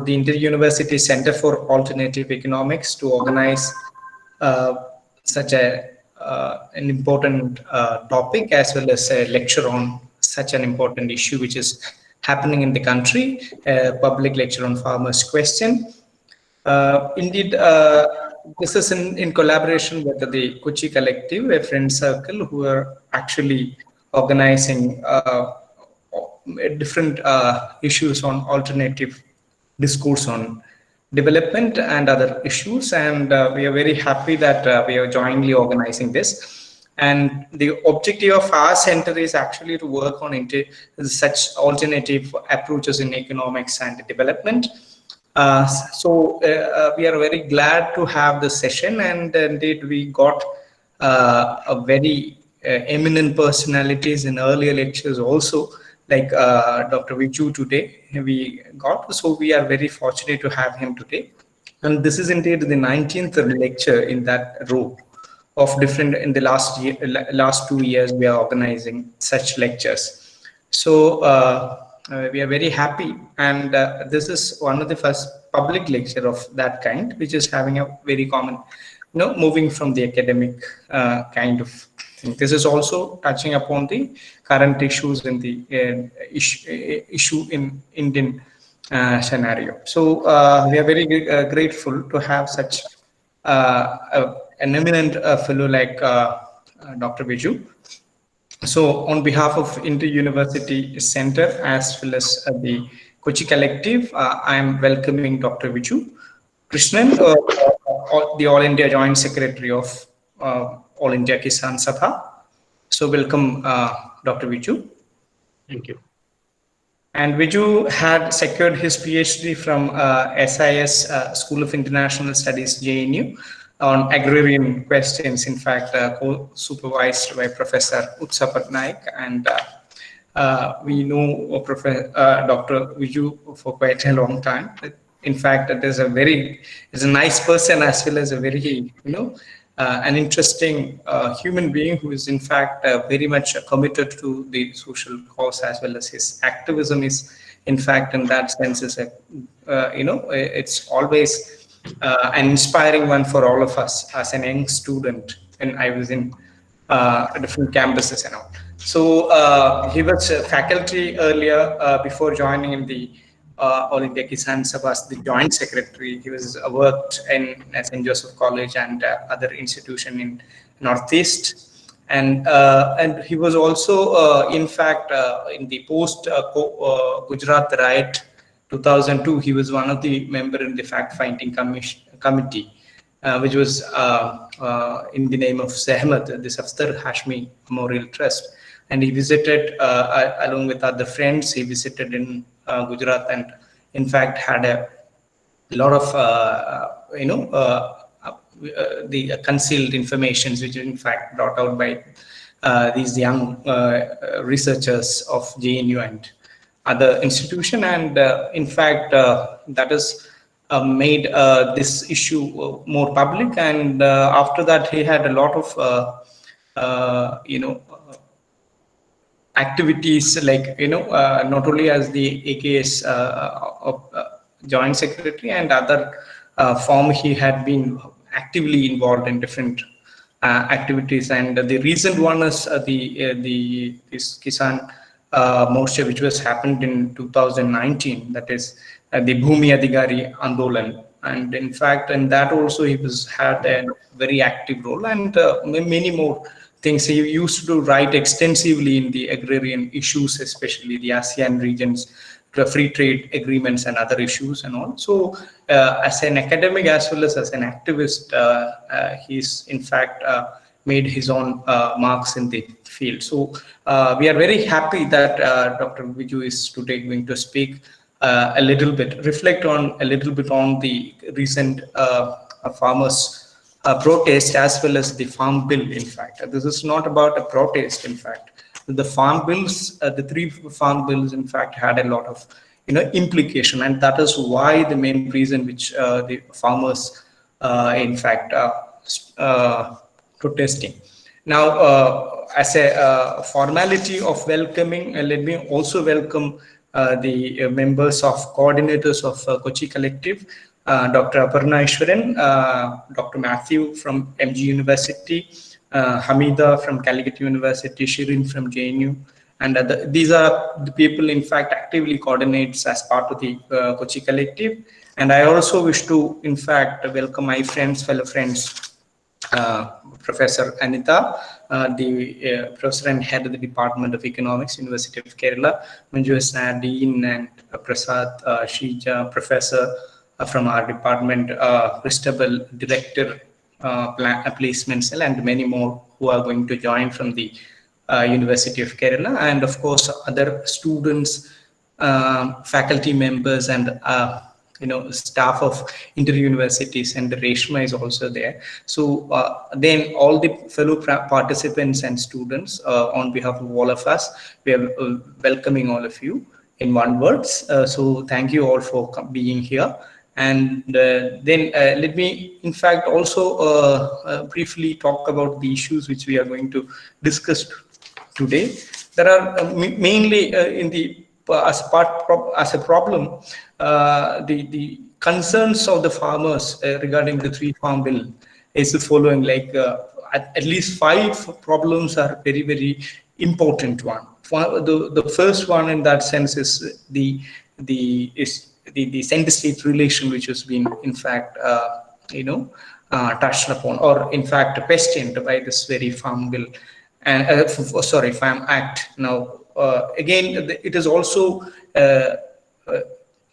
the Inter-University Center for Alternative Economics to organize such an important topic, as well as a lecture on such an important issue which is happening in the country, a public lecture on farmers' question. Indeed, this is in collaboration with the Kochi Collective, a friend circle who are actually organizing different issues on alternative discourse on development and other issues. And we are very happy that we are jointly organizing this. And the objective of our center is actually to work on such alternative approaches in economics and development. So we are very glad to have this session, and indeed we got a very eminent personalities in earlier lectures also, like Dr. Vijoo today we got. So we are very fortunate to have him today. And this is indeed the 19th lecture in that row of different, in the last 2 years we are organizing such lectures. So we are very happy, and this is one of the first public lecture of that kind, which is having a very common, moving from the academic kind of thing. This is also touching upon the current issues in the issue in Indian scenario. So we are very grateful to have such an eminent fellow like Dr. Vijoo. So on behalf of Inter-University Center as well as the Kochi Collective, I am welcoming Dr. Vijoo Krishnan, the All India Joint Secretary of All India Kisan Sabha. So welcome, Dr. Vijoo. Thank you. And Vijoo had secured his PhD from SIS School of International Studies, JNU, on agrarian questions, in fact, co-supervised by Professor Utsa Patnaik. And we know Dr. Vijoo for quite a long time. In fact, is a nice person, as well as a very, an interesting human being who is in fact very much committed to the social cause, as well as his activism is, in fact, in that sense, is it's always an inspiring one for all of us as an young student when I was in different campuses and all. So he was faculty earlier before joining in the All India Kisan Sabha as the Joint Secretary. He was worked in St. Joseph College and other institution in Northeast. And he was also, in fact, in the post Gujarat riot 2002, he was one of the member in the fact-finding committee, which was in the name of Sehmat, the Safdar Hashmi Memorial Trust. And he visited, along with other friends, he visited in Gujarat, and in fact had a lot of, the concealed information, which in fact brought out by these young researchers of JNU and other institution. And in fact, that has made this issue more public. And after that, he had a lot of, activities, like, not only as the AIKS Joint Secretary and other form, he had been actively involved in different activities. And the recent one is this Kisan Morcha, which was happened in 2019, that is the Bhumi Adhikari Andolan. And in fact, in that also he had a very active role, and many more things. He used to write extensively in the agrarian issues, especially the ASEAN regions, the free trade agreements and other issues and all. So as an academic as well as an activist, he's in fact made his own marks in the field. So we are very happy that Dr. Vijoo is today going to speak a little bit, reflect on a little bit on the recent farmers' protest, as well as the farm bill. In fact, this is not about a protest. In fact, the farm bills, the 3 farm bills, in fact, had a lot of implication, and that is why the main reason which the farmers, in fact, protesting. Now, as a formality of welcoming, let me also welcome the members of coordinators of Kochi Collective, Dr. Aparna Eswaran, Dr. Mathew from MG University, Hamida from Calicut University, Shirin from JNU, and these are the people, in fact, actively coordinates as part of the Kochi Collective. And I also wish to, in fact, welcome my friends, fellow friends, Professor Anita, the Professor and Head of the Department of Economics, University of Kerala, Manju Asna, Dean, and Prasad Shija, Professor from our department, Christabel, Director, Placement Cell, and many more who are going to join from the University of Kerala, and of course other students, faculty members, and staff of inter-universities, and Reshma is also there. So then all the fellow participants and students, on behalf of all of us, we are welcoming all of you in one words. So thank you all for being here. And then let me, in fact, also briefly talk about the issues which we are going to discuss today. There are mainly in the as a problem, the concerns of the farmers regarding the three farm bill is the following. Like at least 5 problems are very, very important one. The first one in that sense is the center-state relation, which has been, in fact, touched upon, or in fact questioned by this very farm bill, and Farm Act. Now, again, it is also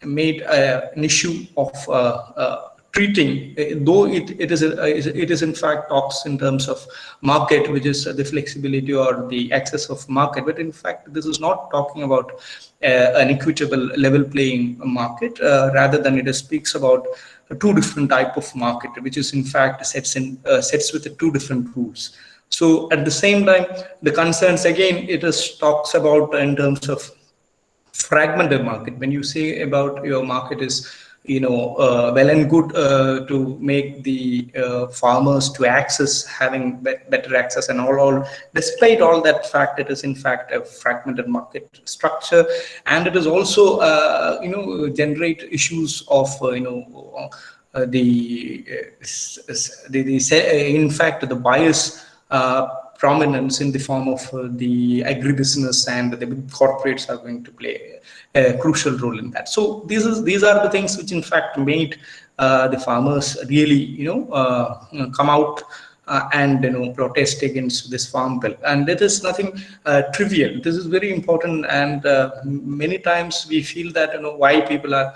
made an issue of treating, though it is in fact talks in terms of market, which is the flexibility or the access of market, but in fact this is not talking about an equitable level playing market, rather than it speaks about 2 different type of market, which is in fact sets with the 2 different rules. So at the same time, the concerns, again, it is talks about in terms of fragmented market. When you say about your market is, well and good to make the farmers to access, having better access and all, despite all that fact, it is in fact a fragmented market structure, and it is also generate issues of in fact the bias prominence in the form of the agribusiness, and the big corporates are going to play a crucial role in that. So these are the things which in fact made the farmers really come out and protest against this farm bill. And it is nothing trivial. This is very important, and many times we feel that why people are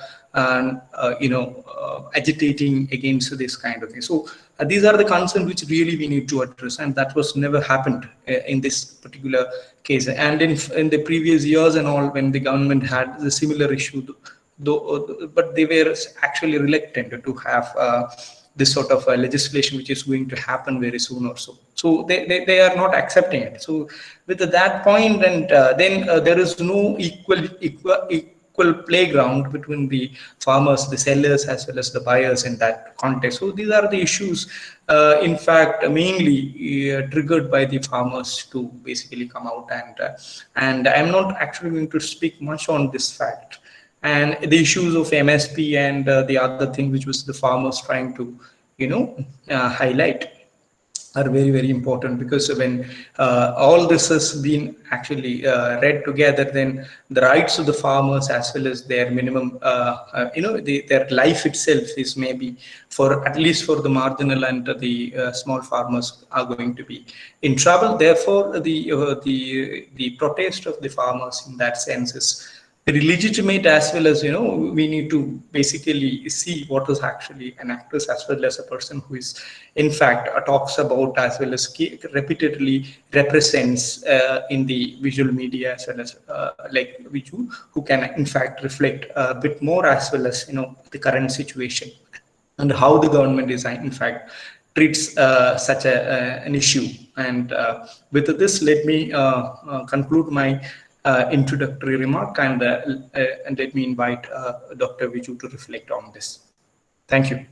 agitating against this kind of thing. So these are the concerns which really we need to address, and that was never happened in this particular case. And in the previous years and all, when the government had the similar issue, but they were actually reluctant to have this sort of legislation which is going to happen very soon or so. So they are not accepting it. So with that point, and then there is no equal playground between the farmers, the sellers, as well as the buyers in that context. So these are the issues, in fact, mainly triggered by the farmers to basically come out, and I'm not actually going to speak much on this fact. And the issues of MSP and the other thing, which was the farmers trying to, highlight, are very, very important, because when all this has been actually read together, then the rights of the farmers, as well as their minimum, their life itself is maybe, for at least for the marginal and the small farmers, are going to be in trouble. Therefore, the protest of the farmers in that sense is very legitimate, as well as we need to basically see what is actually an actress, as well as a person who is in fact talks about, as well as repeatedly represents in the visual media, as well as like Vijoo, who can in fact reflect a bit more, as well as the current situation and how the government is in fact treats such an issue. And with this, let me conclude my introductory remark, and let me invite Dr. Vijoo to reflect on this. Thank you.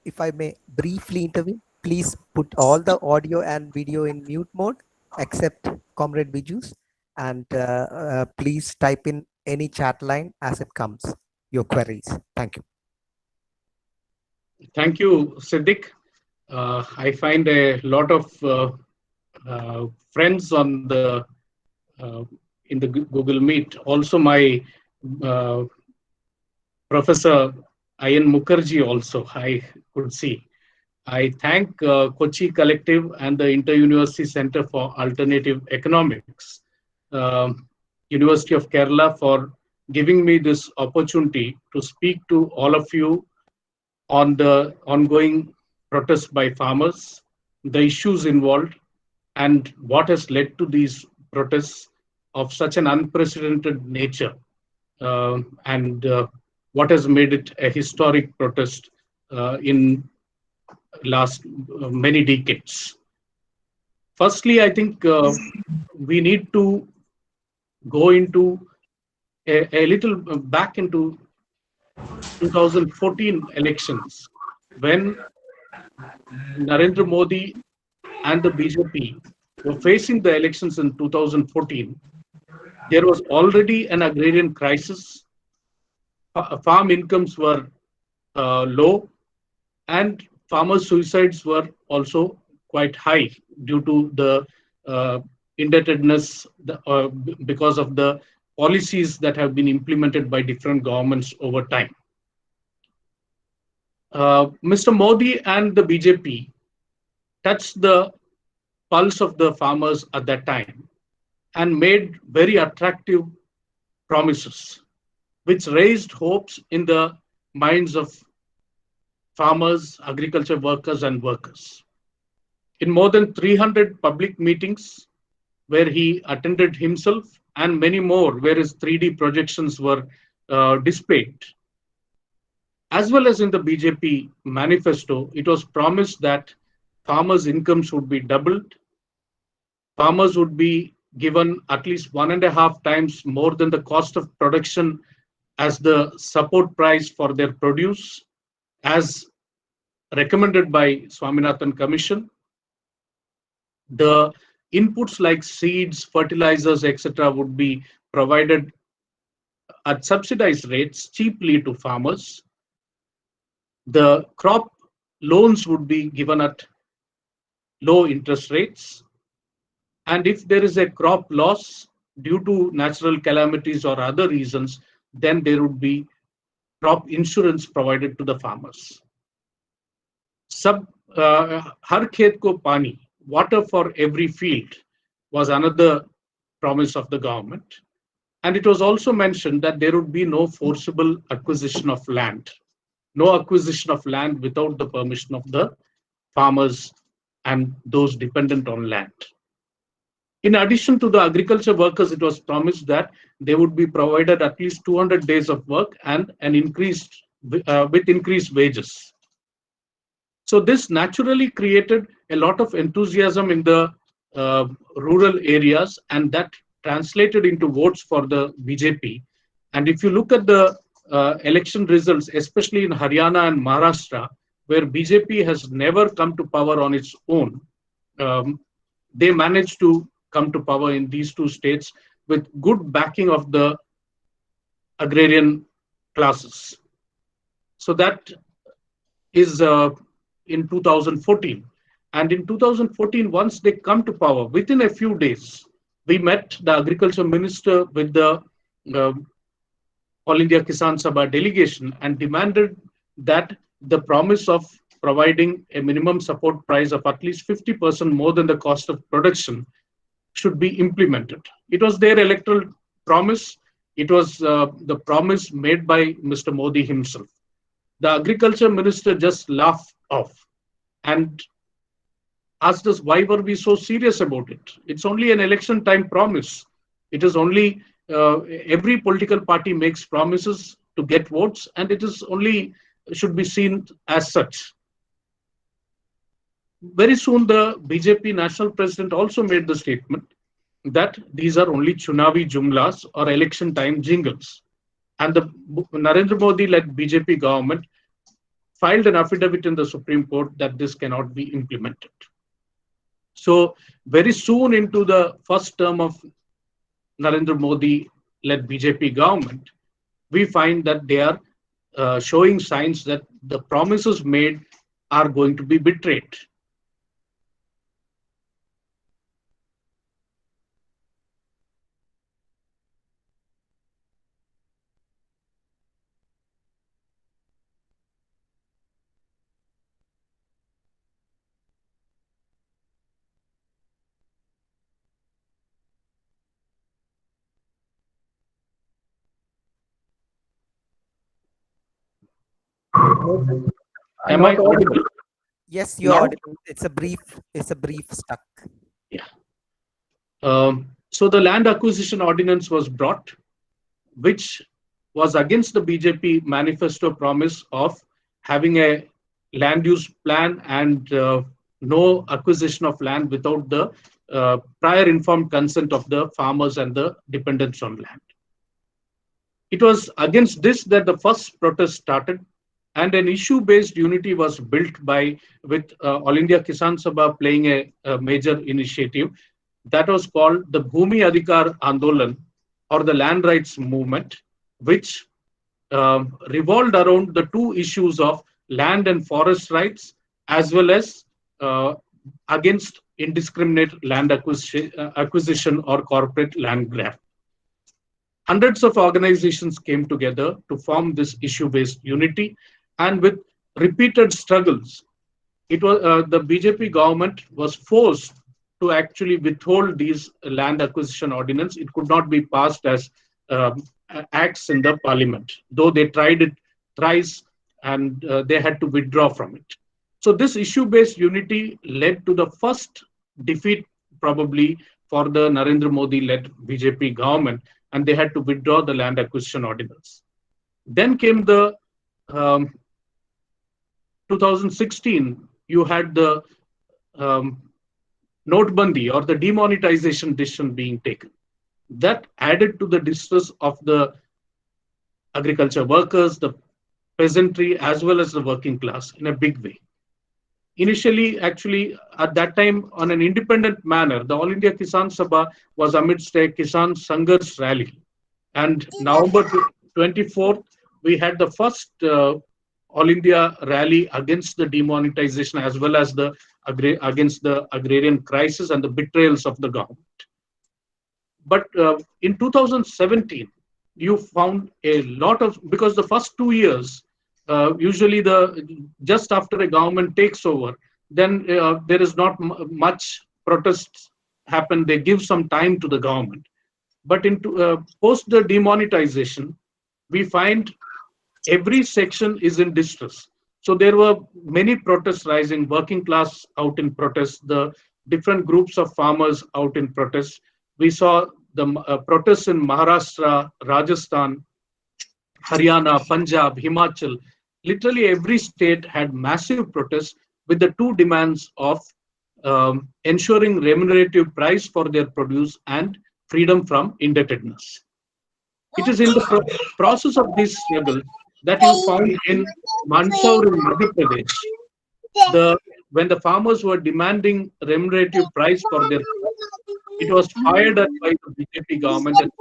If I may briefly intervene, please put all the audio and video in mute mode, except Comrade Vijoo's. and please type in any chat line as it comes, your queries. Thank you. Thank you, Siddik. I find a lot of friends on the in the Google Meet. Also, my uh, Professor Ayan Mukherjee also I could see. I thank Kochi Collective and the Inter-University Center for Alternative Economics, University of Kerala, for giving me this opportunity to speak to all of you on the ongoing protests by farmers, the issues involved, and what has led to these protests of such an unprecedented nature, and what has made it a historic protest in last many decades. Firstly, I think we need to go into a little back into 2014 elections, when Narendra Modi and the BJP were facing the elections in 2014. There was already an agrarian crisis. Farm incomes were low, and farmer suicides were also quite high due to the indebtedness because of the policies that have been implemented by different governments over time. Mr. Modi and the BJP touched the pulse of the farmers at that time and made very attractive promises, which raised hopes in the minds of farmers, agriculture workers, and workers. In more than 300 public meetings where he attended himself, and many more where his 3D projections were displayed, as well as in the BJP manifesto, it was promised that farmers' incomes would be doubled, farmers would be given at least 1.5 times more than the cost of production as the support price for their produce, as recommended by Swaminathan Commission. The inputs like seeds, fertilizers, etc. would be provided at subsidized rates cheaply to farmers. The crop loans would be given at low interest rates. And if there is a crop loss due to natural calamities or other reasons, then there would be crop insurance provided to the farmers. Har khet ko pani, water for every field, was another promise of the government. And it was also mentioned that there would be no forcible acquisition of land, no acquisition of land without the permission of the farmers and those dependent on land. In addition to the agriculture workers, it was promised that they would be provided at least 200 days of work and an increased with increased wages. So this naturally created a lot of enthusiasm in the rural areas, and that translated into votes for the BJP. And if you look at the election results, especially in Haryana and Maharashtra, where BJP has never come to power on its own, they managed to come to power in these two states with good backing of the agrarian classes. So that is in 2014. And in 2014, once they come to power, within a few days, we met the agriculture minister with the All India Kisan Sabha delegation and demanded that the promise of providing a minimum support price of at least 50% more than the cost of production should be implemented. It was their electoral promise. It was the promise made by Mr. Modi himself. The agriculture minister just laughed off and asked us why were we so serious about it. It's only an election time promise. It is only every political party makes promises to get votes, and it is only should be seen as such. Very soon, the BJP national president also made the statement that these are only Chunavi Jumlas or election time jingles. And the Narendra Modi-led BJP government filed an affidavit in the Supreme Court that this cannot be implemented. So very soon into the first term of Narendra Modi-led BJP government, we find that they are showing signs that the promises made are going to be betrayed. Am I audible? Yes, you're Now? audible. It's a brief stuck. Yeah. So the land acquisition ordinance was brought, which was against the BJP manifesto promise of having a land use plan and no acquisition of land without the prior informed consent of the farmers and the dependents on land. It was against this that the first protest started, and an issue-based unity was built with All India Kisan Sabha playing a major initiative that was called the Bhumi Adhikar Andolan, or the land rights movement, which revolved around the two issues of land and forest rights, as well as against indiscriminate land acquisition or corporate land grab. Hundreds of organizations came together to form this issue-based unity, and with repeated struggles, it was the BJP government was forced to actually withhold these land acquisition ordinance. It could not be passed as acts in the parliament, though they tried it thrice, and they had to withdraw from it. So this issue-based unity led to the first defeat probably for the Narendra Modi-led BJP government, and they had to withdraw the land acquisition ordinance. Then came the 2016, you had the Notebandi, or the demonetization decision being taken. That added to the distress of the agriculture workers, the peasantry, as well as the working class in a big way. Initially, actually, at that time, on an independent manner, the All India Kisan Sabha was amidst a Kisan Sanghars rally. And November 24th, we had the first All India rally against the demonetization, as well as against the agrarian crisis and the betrayals of the government. But in 2017, you found a lot of, because the first 2 years, usually just after a government takes over, then there is not much protests happen. They give some time to the government. But post the demonetization, we find every section is in distress. So there were many protests rising, working class out in protest, the different groups of farmers out in protest. We saw the protests in Maharashtra, Rajasthan, Haryana, Punjab, Himachal. Literally every state had massive protests with the two demands of ensuring remunerative price for their produce and freedom from indebtedness. It is in the process of this struggle that you found in Mandsaur in Madhya Pradesh, when the farmers were demanding remunerative price for their crops, it was fired at by the BJP government, and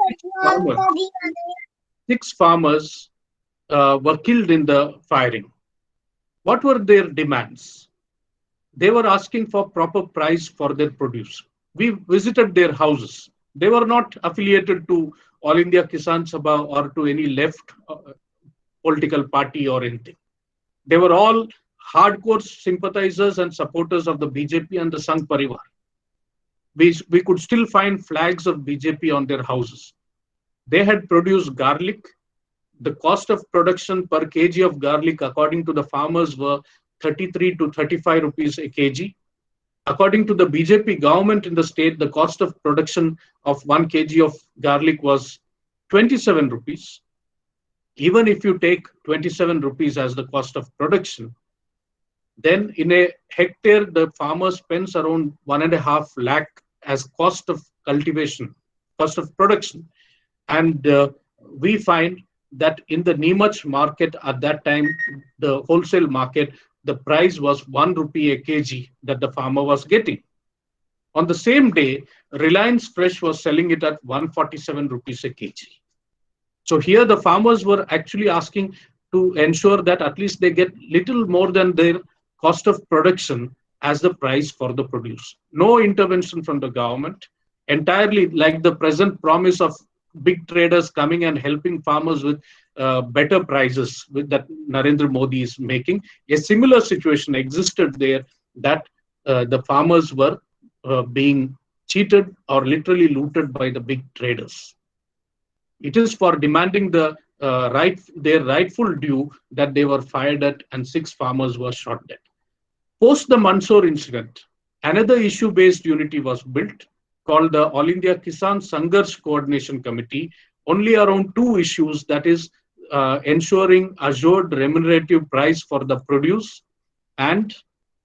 six farmers were killed in the firing. What were their demands? They were asking for proper price for their produce. We visited their houses. They were not affiliated to All India Kisan Sabha or to any left political party or anything. They were all hardcore sympathizers and supporters of the BJP and the Sangh Parivar. We could still find flags of BJP on their houses. They had produced garlic. The cost of production per kg of garlic, according to the farmers, were 33 to 35 rupees a kg. According to the BJP government in the state, the cost of production of 1 kg of garlic was 27 rupees. Even if you take 27 rupees as the cost of production, then in a hectare, the farmer spends around 1.5 lakh as cost of cultivation, cost of production. And we find that in the Neemach market at that time, the wholesale market, the price was 1 rupee a kg that the farmer was getting. On the same day, Reliance Fresh was selling it at 147 rupees a kg. So here the farmers were actually asking to ensure that at least they get little more than their cost of production as the price for the produce. No intervention from the government, entirely like the present promise of big traders coming and helping farmers with better prices with that Narendra Modi is making. A similar situation existed there, that the farmers were being cheated or literally looted by the big traders. It is for demanding their rightful due that they were fired at and 6 farmers were shot dead. Post the Mandsaur incident, another issue-based unity was built called the All India Kisan Sangharsh Coordination Committee, only around 2 issues, that is ensuring assured remunerative price for the produce and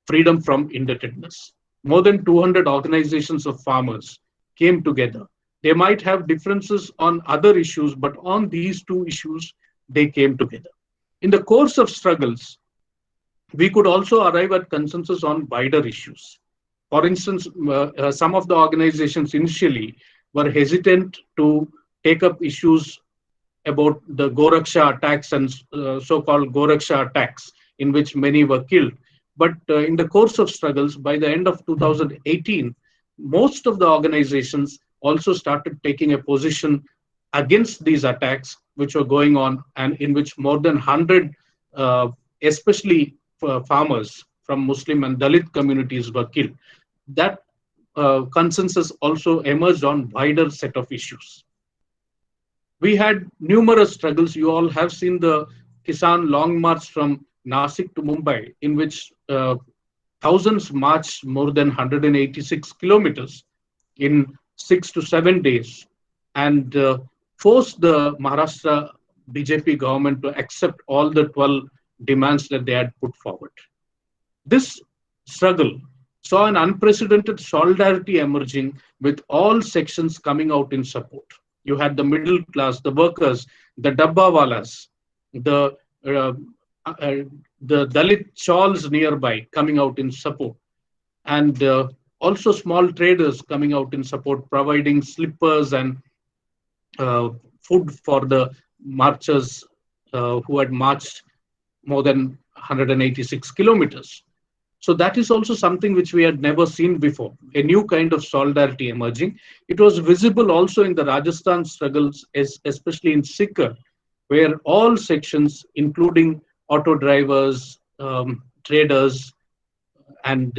freedom from indebtedness. More than 200 organizations of farmers came together. They might have differences on other issues, but on these 2 issues, they came together. In the course of struggles, we could also arrive at consensus on wider issues. For instance, some of the organizations initially were hesitant to take up issues about the Goraksha attacks and so-called Goraksha attacks, in which many were killed. But in the course of struggles, by the end of 2018, most of the organizations also started taking a position against these attacks which were going on, and in which more than 100, especially farmers from Muslim and Dalit communities, were killed. That consensus also emerged on wider set of issues. We had numerous struggles. You all have seen the Kisan Long March from Nasik to Mumbai, in which thousands marched more than 186 kilometers in 6 to 7 days, and forced the Maharashtra BJP government to accept all the 12 demands that they had put forward. This struggle saw an unprecedented solidarity emerging, with all sections coming out in support. You had the middle class, the workers, the dabbawalas, the Dalit shawls nearby coming out in support, and also small traders coming out in support, providing slippers and food for the marchers who had marched more than 186 kilometers. So that is also something which we had never seen before, a new kind of solidarity emerging. It was visible also in the Rajasthan struggles, especially in Sikar, where all sections, including auto drivers, traders, and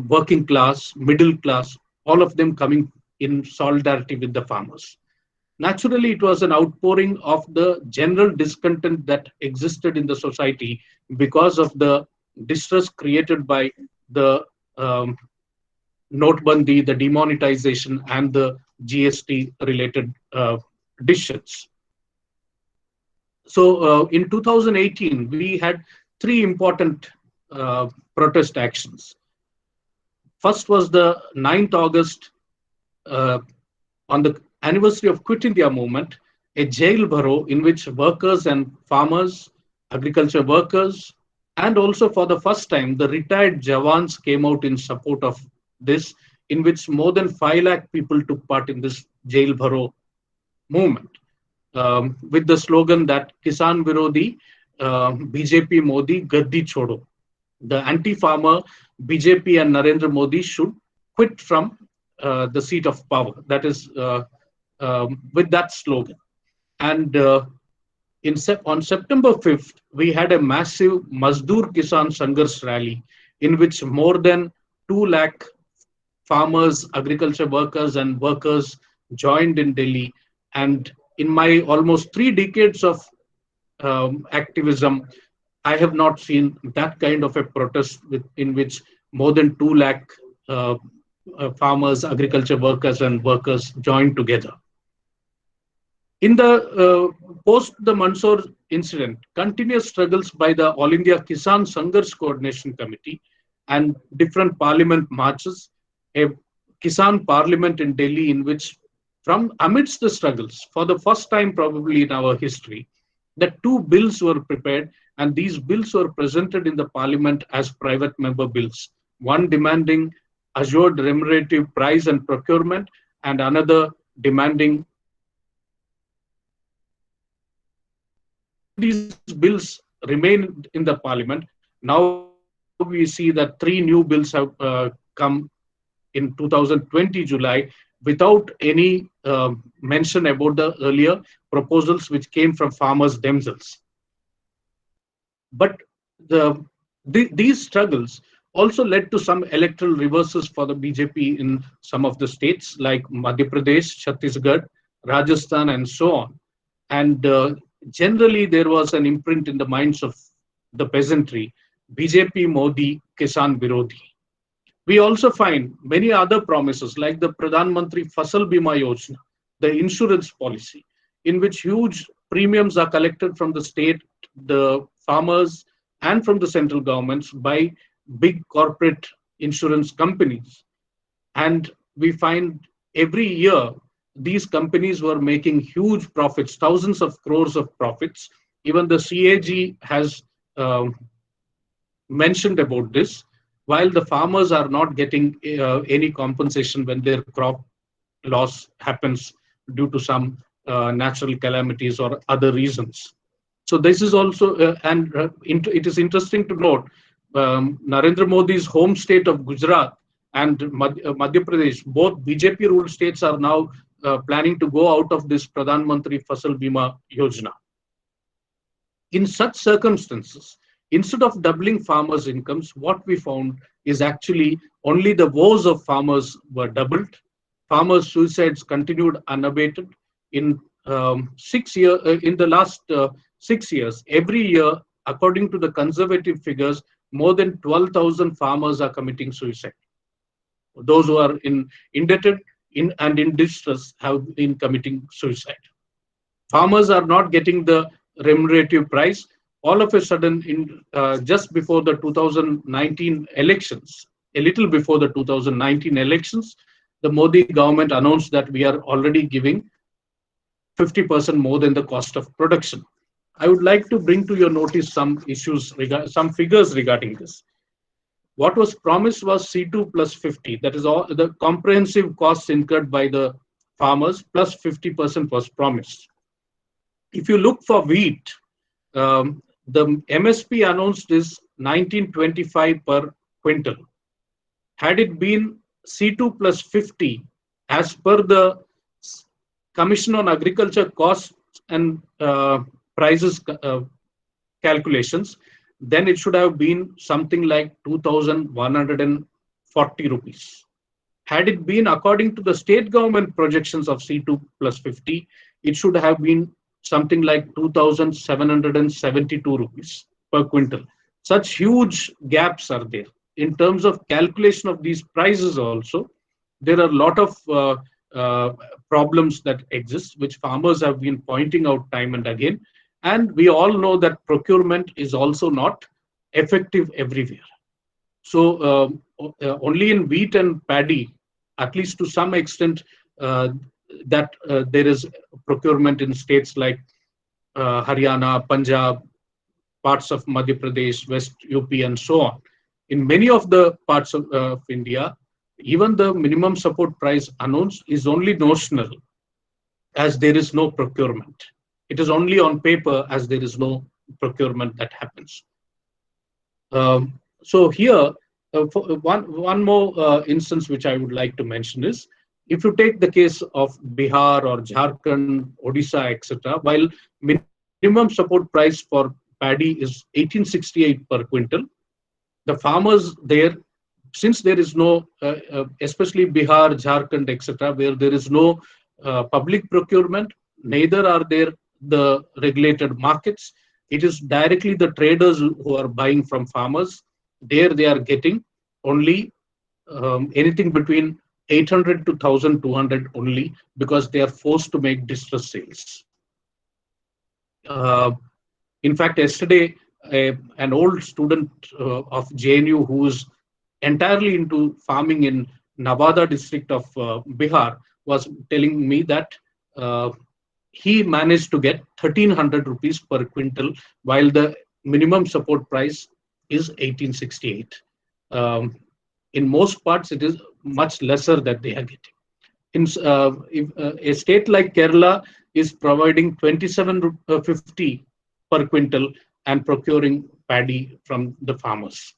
working class, middle class, all of them coming in solidarity with the farmers. Naturally, it was an outpouring of the general discontent that existed in the society because of the distress created by the Notebandi, the demonetization, and the GST related decisions. So in 2018, we had 3 important protest actions. First was the 9th August, on the anniversary of Quit India movement, a jail bharo in which workers and farmers, agriculture workers, and also for the first time, the retired Jawans came out in support of this, in which more than 5 lakh people took part in this jail bharo movement, with the slogan that Kisan Virodhi, BJP Modi, Gaddi Chodo. The anti-farmer BJP and Narendra Modi should quit from the seat of power. That is with that slogan. And on September 5th, we had a massive Mazdoor Kisan Sangharsh rally, in which more than 2 lakh farmers, agriculture workers, and workers joined in Delhi. And in my almost 3 decades of activism, I have not seen that kind of a protest in which more than 2 lakh farmers, agriculture workers, and workers joined together. In the post the Mandsaur incident, continuous struggles by the All India Kisan Sangharsh Coordination Committee and different parliament marches, a Kisan parliament in Delhi, in which from amidst the struggles, for the first time probably in our history, that 2 bills were prepared, and these bills were presented in the parliament as private member bills. One demanding assured remunerative price and procurement, and another demanding these bills remain in the parliament. Now we see that 3 new bills have come in 2020 July without any mention about the earlier proposals which came from farmers themselves. But these struggles also led to some electoral reverses for the BJP in some of the states like Madhya Pradesh, Chhattisgarh, Rajasthan, and so on. And generally, there was an imprint in the minds of the peasantry, BJP Modi Kisan Virodhi. We also find many other promises like the Pradhan Mantri Fasal Bima Yojana, the insurance policy, in which huge premiums are collected from the state, the farmers, and from the central governments by big corporate insurance companies. And we find every year these companies were making huge profits, thousands of crores of profits. Even the CAG has mentioned about this, while the farmers are not getting any compensation when their crop loss happens due to some natural calamities or other reasons. So this is also, it is interesting to note, Narendra Modi's home state of Gujarat and Madhya Pradesh, both BJP ruled states are now planning to go out of this Pradhan Mantri Fasal Bima Yojana. In such circumstances, instead of doubling farmers' incomes, what we found is actually only the woes of farmers were doubled. Farmers' suicides continued unabated. In the last 6 years, every year, according to the conservative figures, more than 12,000 farmers are committing suicide. Those who are indebted and in distress have been committing suicide. Farmers are not getting the remunerative price. All of a sudden, just before the 2019 elections, a little before the 2019 elections, the Modi government announced that we are already giving 50% more than the cost of production. I would like to bring to your notice some issues, some figures regarding this. What was promised was C2 plus 50. That is all the comprehensive costs incurred by the farmers plus 50% was promised. If you look for wheat, the MSP announced is 1925 per quintal. Had it been C2 plus 50, as per the Commission on Agriculture Costs and Prices calculations, then it should have been something like 2,140 rupees. Had it been according to the state government projections of C2 plus 50, it should have been something like 2,772 rupees per quintal. Such huge gaps are there. In terms of calculation of these prices also, there are a lot of problems that exist, which farmers have been pointing out time and again. And we all know that procurement is also not effective everywhere. So only in wheat and paddy, at least to some extent, that there is procurement in states like Haryana, Punjab, parts of Madhya Pradesh, West UP, and so on. In many of the parts of India, even the minimum support price announced is only notional, as there is no procurement. It is only on paper, as there is no procurement that happens. So here, one more instance which I would like to mention is, if you take the case of Bihar or Jharkhand, Odisha, etc., while minimum support price for paddy is 1868 per quintal, the farmers there, since there is no, especially Bihar, Jharkhand, etc., where there is no public procurement, neither are there the regulated markets. It is directly the traders who are buying from farmers. There they are getting only anything between 800 to 1,200 only, because they are forced to make distress sales. In fact, yesterday, an old student of JNU who is entirely into farming in Navada district of Bihar was telling me that he managed to get 1,300 rupees per quintal, while the minimum support price is 1868. In most parts, it is much lesser that they are getting. If, a state like Kerala is providing 27.50 per quintal and procuring paddy from the farmers.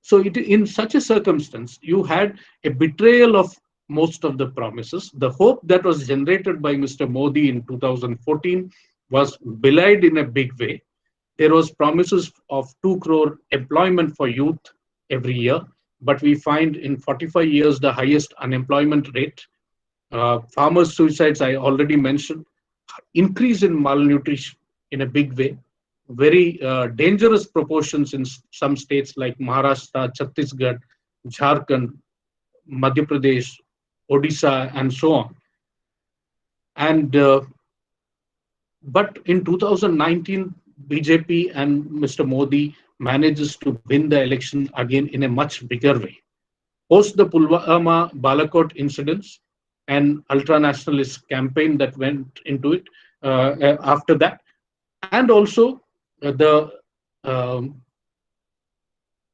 So in such a circumstance, you had a betrayal of most of the promises. The hope that was generated by Mr. Modi in 2014 was belied in a big way. There was promises of 2 crore employment for youth every year, but we find in 45 years the highest unemployment rate. Farmers' suicides, I already mentioned, increase in malnutrition in a big way, very dangerous proportions in some states like Maharashtra, Chhattisgarh, Jharkhand, Madhya Pradesh, Odisha, and so on. And but in 2019, BJP and Mr. Modi manages to win the election again in a much bigger way. Post the Pulwama Balakot incidents, an ultra-nationalist campaign that went into it after that, and also the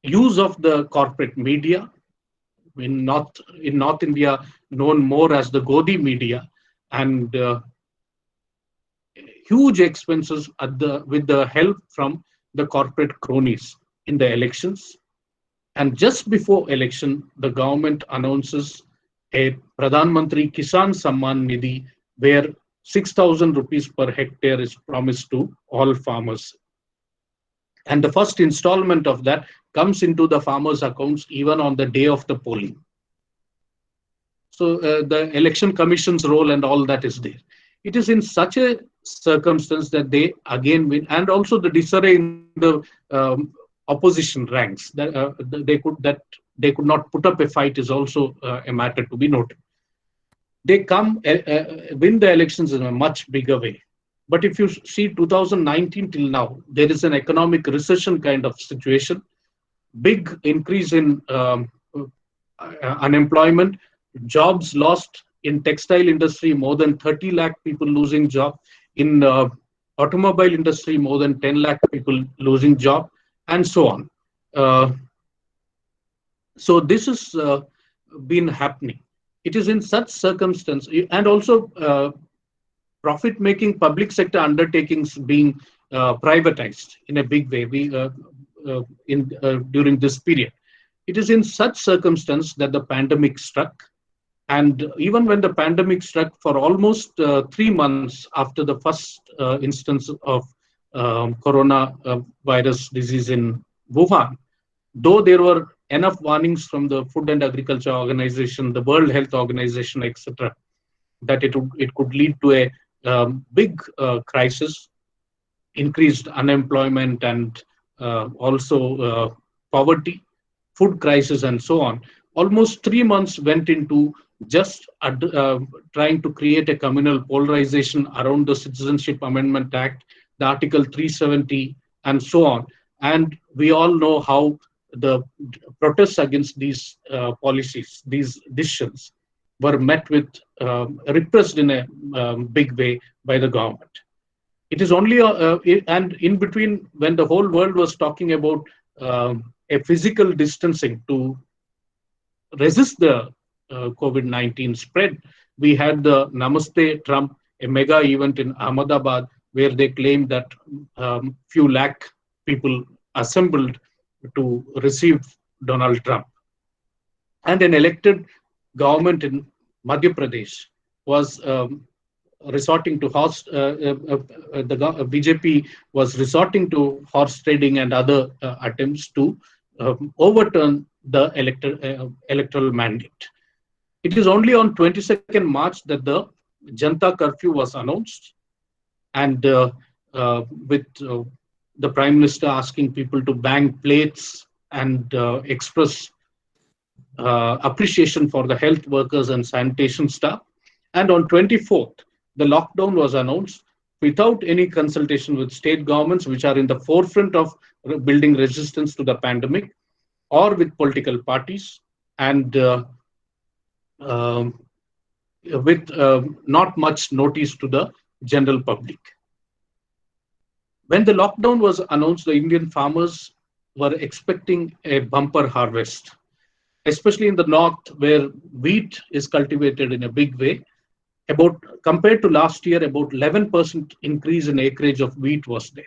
use of the corporate media in North India, known more as the Godi media, and huge expenses with the help from the corporate cronies in the elections. And just before election, the government announces a Pradhan Mantri Kisan Samman Nidhi, where 6,000 rupees per hectare is promised to all farmers. And the first installment of that comes into the farmers' accounts even on the day of the polling. So the election commission's role and all that is there. It is in such a circumstance that they again win, and also the disarray in the opposition ranks that they could not put up a fight is also a matter to be noted. They win the elections in a much bigger way. But if you see 2019 till now, there is an economic recession kind of situation, big increase in unemployment, jobs lost in textile industry, more than 30 lakh people losing job, in automobile industry, more than 10 lakh people losing job, and so on. So this has been happening. It is in such circumstance, and also profit-making public sector undertakings being privatized in a big way during this period. It is in such circumstance that the pandemic struck. And even when the pandemic struck, for almost 3 months after the first instance of corona virus disease in Wuhan, though there were enough warnings from the Food and Agriculture Organization, the World Health Organization, etc., that it could lead to a big crisis, increased unemployment, and also poverty, food crisis, and so on. Almost 3 months went into just trying to create a communal polarization around the Citizenship Amendment Act, the Article 370, and so on. And we all know how the protests against these policies, these decisions, were met with, repressed in a big way by the government. It is only, and in between, when the whole world was talking about a physical distancing to resist the COVID-19 spread, we had the Namaste Trump, a mega event in Ahmedabad, where they claimed that few lakh people assembled to receive Donald Trump. And an elected government in Madhya Pradesh was resorting to the BJP was resorting to horse trading and other attempts to overturn the electoral mandate. It is only on 22nd March that the Janta curfew was announced, and with the Prime Minister asking people to bang plates and express appreciation for the health workers and sanitation staff. And on 24th, the lockdown was announced without any consultation with state governments, which are in the forefront of building resistance to the pandemic, or with political parties, and with not much notice to the general public. When the lockdown was announced, the Indian farmers were expecting a bumper harvest. especially in the north where wheat is cultivated in a big way. Compared to last year, about 11% increase in acreage of wheat was there.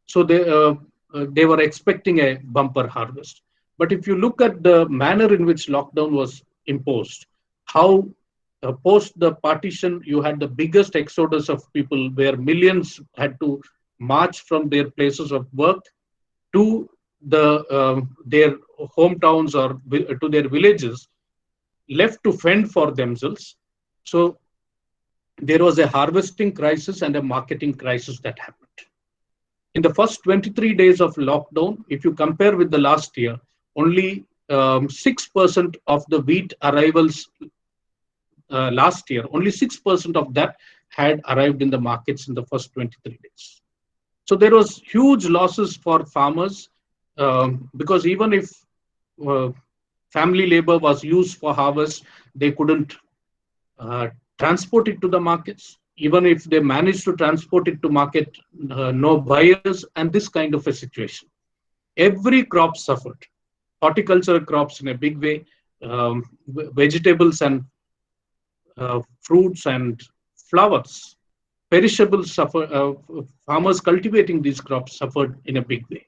So they were expecting a bumper harvest. But if you look at the manner in which lockdown was imposed, how post the partition, you had the biggest exodus of people where millions had to march from their places of work to their hometowns or to their villages, left to fend for themselves. So there was a harvesting crisis and a marketing crisis that happened. In the first 23 days of lockdown, if you compare with the last year, only 6% of the wheat arrivals last year, only 6% of that had arrived in the markets in the first 23 days. So there was huge losses for farmers because even if family labor was used for harvest, they couldn't transport it to the markets. Even if they managed to transport it to market, no buyers, and this kind of a situation. Every crop suffered. Horticultural crops in a big way, vegetables and fruits and flowers, perishables suffer. Farmers cultivating these crops suffered in a big way.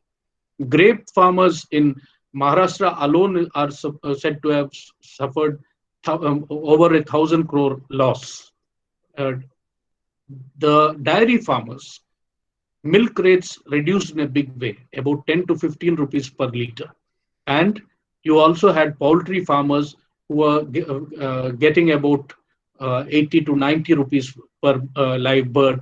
Grape farmers in Maharashtra alone are said to have suffered over 1,000 crore loss. The dairy farmers, milk rates reduced in a big way, about 10 to 15 rupees per liter. And you also had poultry farmers who were getting about 80 to 90 rupees per live bird,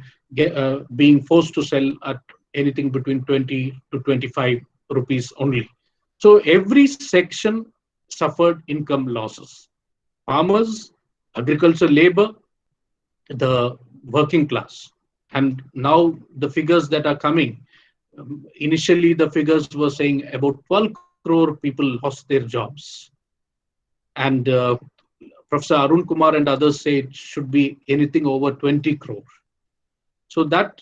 being forced to sell at anything between 20 to 25 rupees only. So every section suffered income losses. Farmers, agricultural labor, the working class. And now the figures that are coming, initially the figures were saying about 12 crore people lost their jobs. And Professor Arun Kumar and others say it should be anything over 20 crore. So that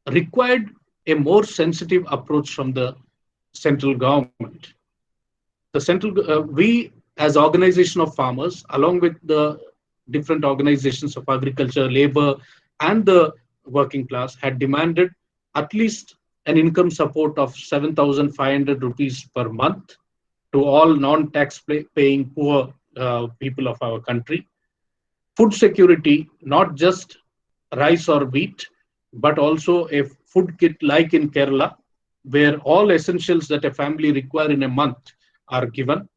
required a more sensitive approach from the central government. We as organization of farmers, along with the different organizations of agriculture, labor, and the working class, had demanded at least an income support of 7,500 rupees per month to all non-tax paying poor people of our country. Food security, not just rice or wheat, but also a food kit like in Kerala, where all essentials that a family require in a month are given.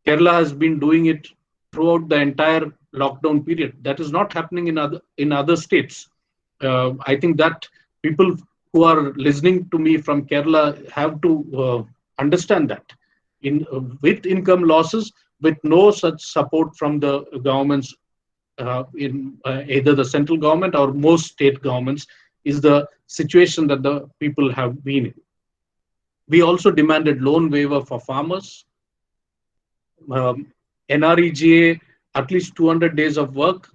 Kerala has been doing it throughout the entire lockdown period. That is not happening in other states. I think that people who are listening to me from Kerala have to understand that. With income losses, with no such support from the governments, in either the central government or most state governments, is the situation that the people have been in. We also demanded loan waiver for farmers. NREGA, at least 200 days of work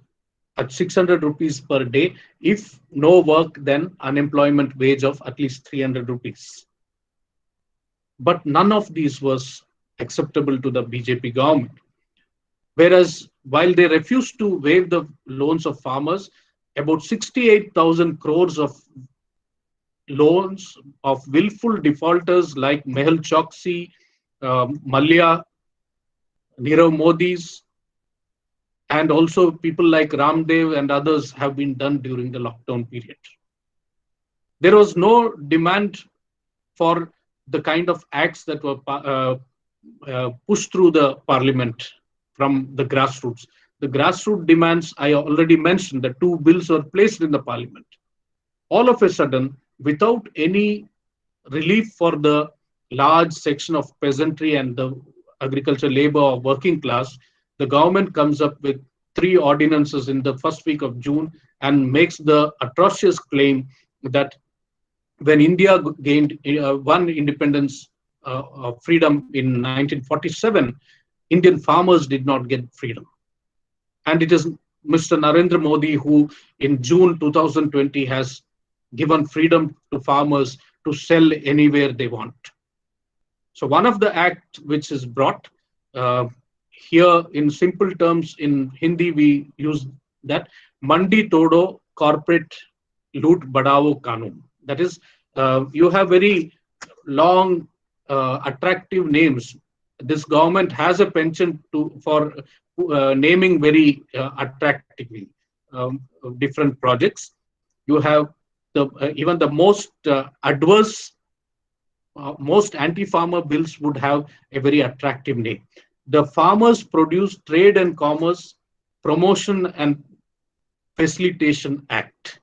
at 600 rupees per day. If no work, then unemployment wage of at least 300 rupees. But none of these was acceptable to the BJP government. Whereas while they refused to waive the loans of farmers, about 68,000 crores of loans of willful defaulters like Mehul Choksi, Malya, Nirav Modi's, and also people like Ramdev and others have been done during the lockdown period. There was no demand for the kind of acts that were pushed through the parliament from the grassroots. The grassroots demands, I already mentioned, that 2 bills were placed in the parliament. All of a sudden, without any relief for the large section of peasantry and the agriculture labor or working class, the government comes up with 3 ordinances in the first week of June and makes the atrocious claim that when India gained one independence of freedom in 1947, Indian farmers did not get freedom. And it is Mr. Narendra Modi who in June 2020 has given freedom to farmers to sell anywhere they want. So one of the act which is brought here in simple terms, in Hindi we use that Mandi Todo Corporate Loot Badao Kanun. That is, you have very long, attractive names. This government has a penchant for naming very attractively different projects. You have even the most adverse, most anti-farmer bills would have a very attractive name. The Farmers Produce Trade and Commerce Promotion and Facilitation Act.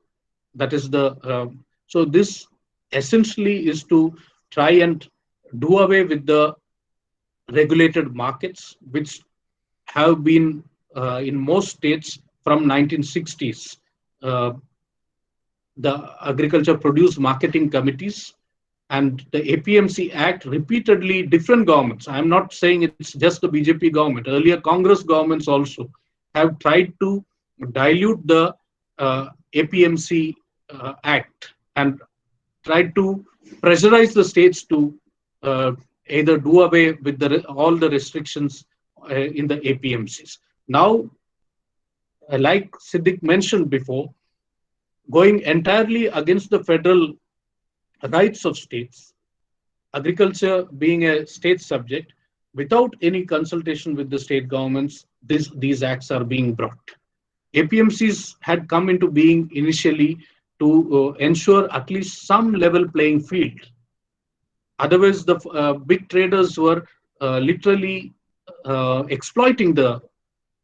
That is the so this essentially is to try and do away with the regulated markets which have been in most states from 1960s. The Agriculture Produce Marketing Committees and the APMC Act, repeatedly different governments, I'm not saying it's just the BJP government, earlier Congress governments also have tried to dilute the APMC Act and tried to pressurize the states to either do away with all the restrictions in the APMCs. Now, like Siddik mentioned before, going entirely against the federal rights of states, agriculture being a state subject, without any consultation with the state governments, these acts are being brought. APMCs had come into being initially to ensure at least some level playing field. Otherwise, the big traders were literally exploiting the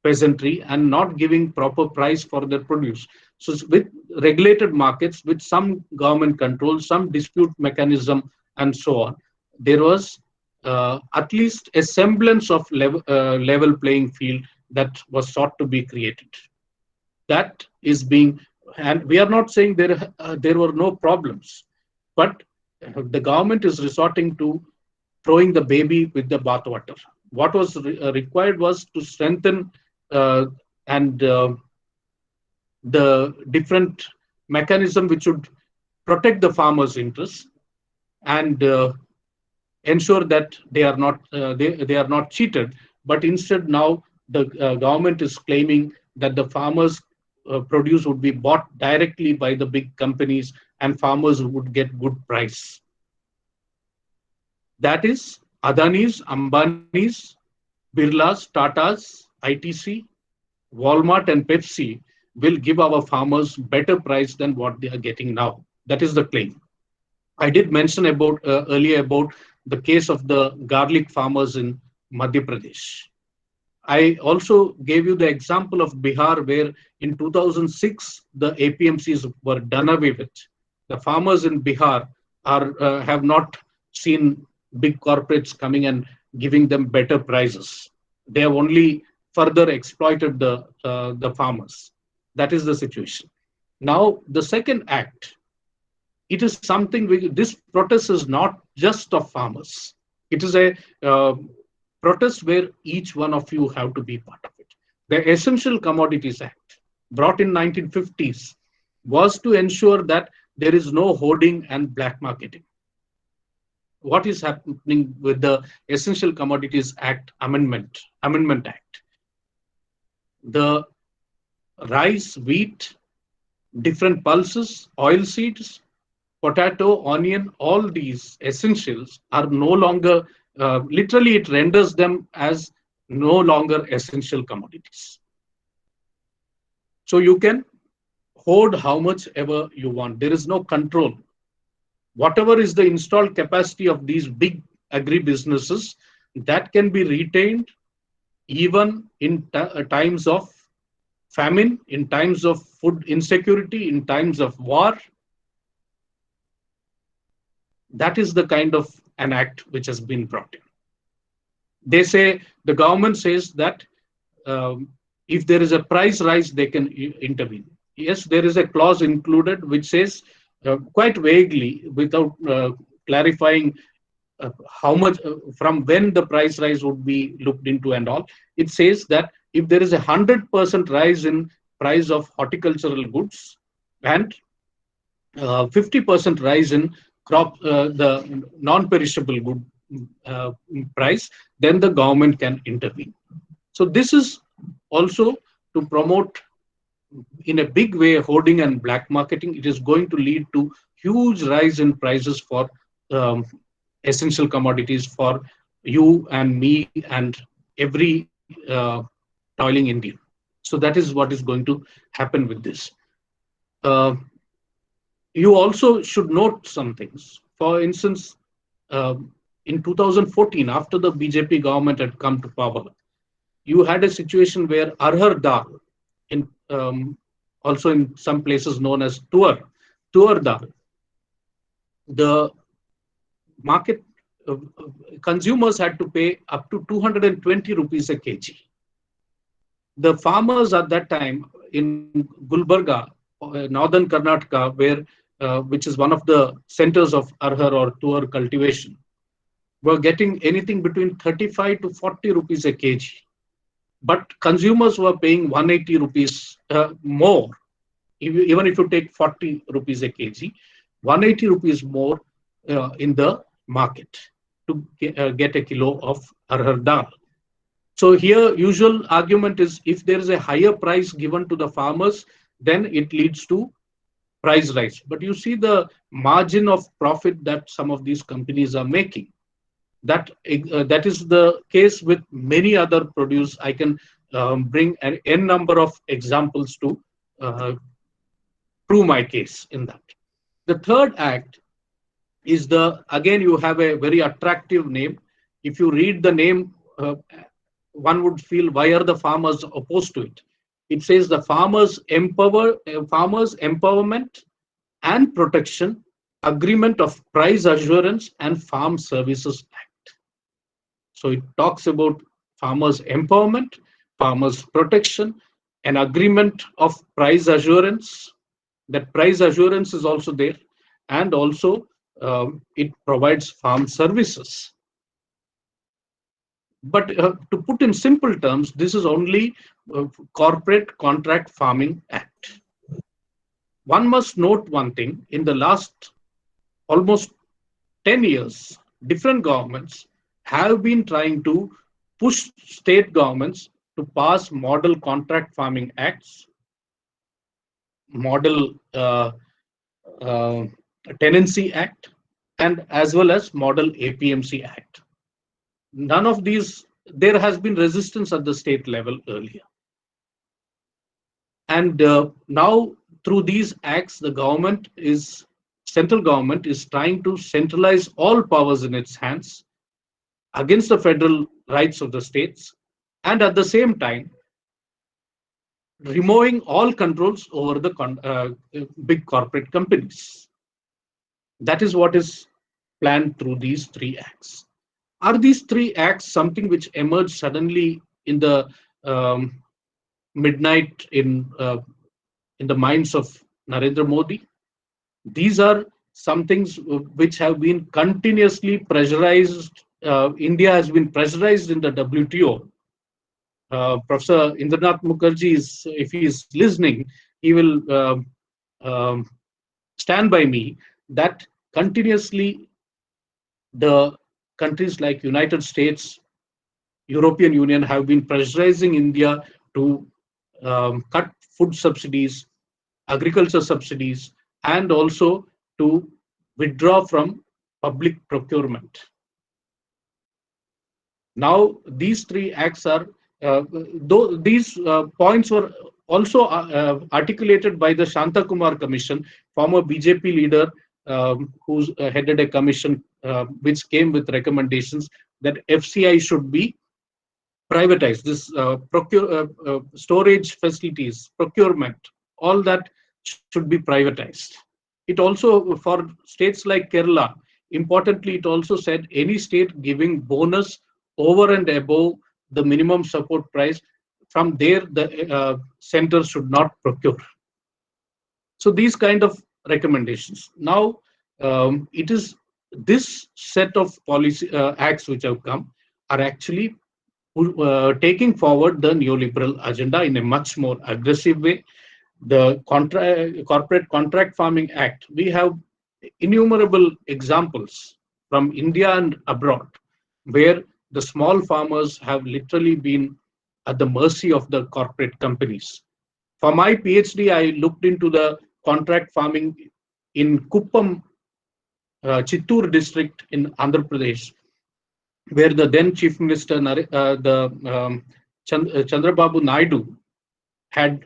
peasantry and not giving proper price for their produce. So with regulated markets, with some government control, some dispute mechanism, and so on, there was at least a semblance of level playing field that was sought to be created. That is being, and we are not saying there were no problems, but the government is resorting to throwing the baby with the bathwater. What was required was to strengthen and the different mechanism which would protect the farmers' interests and ensure that they are not cheated. But instead, now the government is claiming that the farmers' produce would be bought directly by the big companies and farmers would get good price. That is Adani's, Ambani's, Birla's, Tata's, ITC, Walmart and Pepsi will give our farmers better price than what they are getting now. That is the claim. I did mention about earlier about the case of the garlic farmers in Madhya Pradesh. I also gave you the example of Bihar, where in 2006 the APMCs were done away with. The farmers in Bihar have not seen big corporates coming and giving them better prices. They have only further exploited the farmers. That is the situation. Now, the second act, it is something, this protest is not just of farmers. It is a protest where each one of you have to be part of it. The Essential Commodities Act, brought in 1950s, was to ensure that there is no hoarding and black marketing. What is happening with the Essential Commodities Act Amendment Act? The rice, wheat, different pulses, oil seeds, potato, onion, all these essentials are no longer, literally it renders them as no longer essential commodities. So you can hoard how much ever you want. There is no control. Whatever is the installed capacity of these big agri-businesses, that can be retained even in times of famine, in times of food insecurity, in times of war. That is the kind of an act which has been brought in. They say, the government says that if there is a price rise, they can intervene. Yes, there is a clause included which says quite vaguely, without clarifying how much, from when the price rise would be looked into and all. It says that if there is a 100% rise in price of horticultural goods and 50% rise in crop, the non-perishable price, then the government can intervene. So this is also to promote in a big way hoarding and black marketing. It is going to lead to huge rise in prices for essential commodities for you and me and every toiling Indian. So that is what is going to happen with this. Uh, you also should note some things. For instance, in 2014, after the BJP government had come to power, you had a situation where arhar dal, in also in some places known as tuar dal, the market consumers had to pay up to 220 rupees a kg. The farmers at that time in Gulbarga, northern Karnataka, where which is one of the centers of arhar or tuar cultivation, were getting anything between 35 to 40 rupees a kg. But consumers were paying 180 rupees more. Even if you take 40 rupees a kg, 180 rupees more in the market to get a kilo of arhar dal. So here, usual argument is if there is a higher price given to the farmers, then it leads to price rise. But you see the margin of profit that some of these companies are making. That is the case with many other produce. I can bring an n number of examples to prove my case in that. The third act is again, you have a very attractive name. If you read the name, one would feel, why are the farmers opposed to it? It says the farmers empowerment and protection agreement of price assurance and farm services act. So it talks about farmers empowerment, farmers protection, an agreement of price assurance. That price assurance is also there, and also it provides farm services. But to put in simple terms, this is only Corporate Contract Farming Act. One must note one thing: in the last almost 10 years, different governments have been trying to push state governments to pass model contract farming acts, model tenancy act, and as well as model APMC act. None of these, there has been resistance at the state level earlier. And now through these acts, central government is trying to centralize all powers in its hands against the federal rights of the states, and at the same time, removing all controls over the big corporate companies. That is what is planned through these three acts. Are these three acts something which emerged suddenly in the midnight in the minds of Narendra Modi? These are some things which have been continuously pressurized. India has been pressurized in the WTO. Professor Indranath Mukherjee, if he is listening, he will stand by me that continuously the countries like United States, European Union have been pressurizing India to cut food subsidies, agriculture subsidies, and also to withdraw from public procurement. Now, these three acts are, these points were also articulated by the Shanta Kumar Commission, former BJP leader who headed a commission which came with recommendations that FCI should be privatized. This storage facilities, procurement, all that should be privatized. It also, for states like Kerala, importantly, it also said any state giving bonus over and above the minimum support price, from there the center should not procure. So these kind of recommendations. Now, it is this set of policy acts which have come are actually taking forward the neoliberal agenda in a much more aggressive way. The Corporate Contract Farming Act, we have innumerable examples from India and abroad, where the small farmers have literally been at the mercy of the corporate companies. For my PhD, I looked into the contract farming in Kuppam, Chittoor district in Andhra Pradesh, where the then Chief Minister, Chandrababu Naidu, had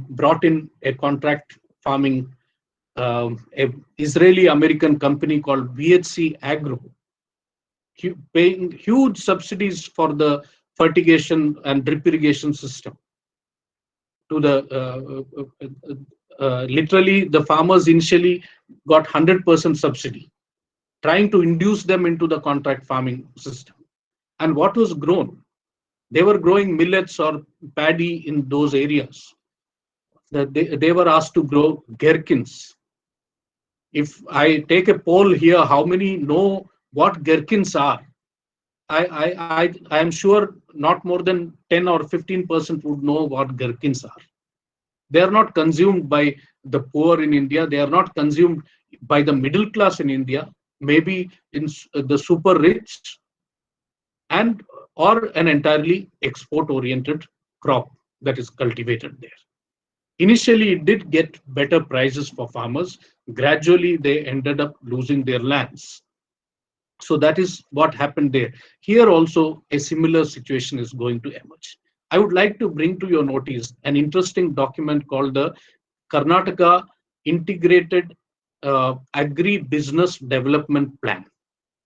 brought in a contract farming, a Israeli-American company called VHC Agro, paying huge subsidies for the fertigation and drip irrigation system. To the literally, the farmers initially got 100% subsidy, trying to induce them into the contract farming system. And what was grown? They were growing millets or paddy in those areas. They were asked to grow gherkins. If I take a poll here, how many know what gherkins are? I am sure not more than 10 or 15% would know what gherkins are. They are not consumed by the poor in India. They are not consumed by the middle class in India, maybe in the super rich, and or an entirely export-oriented crop that is cultivated there. Initially, it did get better prices for farmers. Gradually, they ended up losing their lands. So that is what happened there. Here also, a similar situation is going to emerge. I would like to bring to your notice an interesting document called the Karnataka Integrated Agri-Business Development Plan.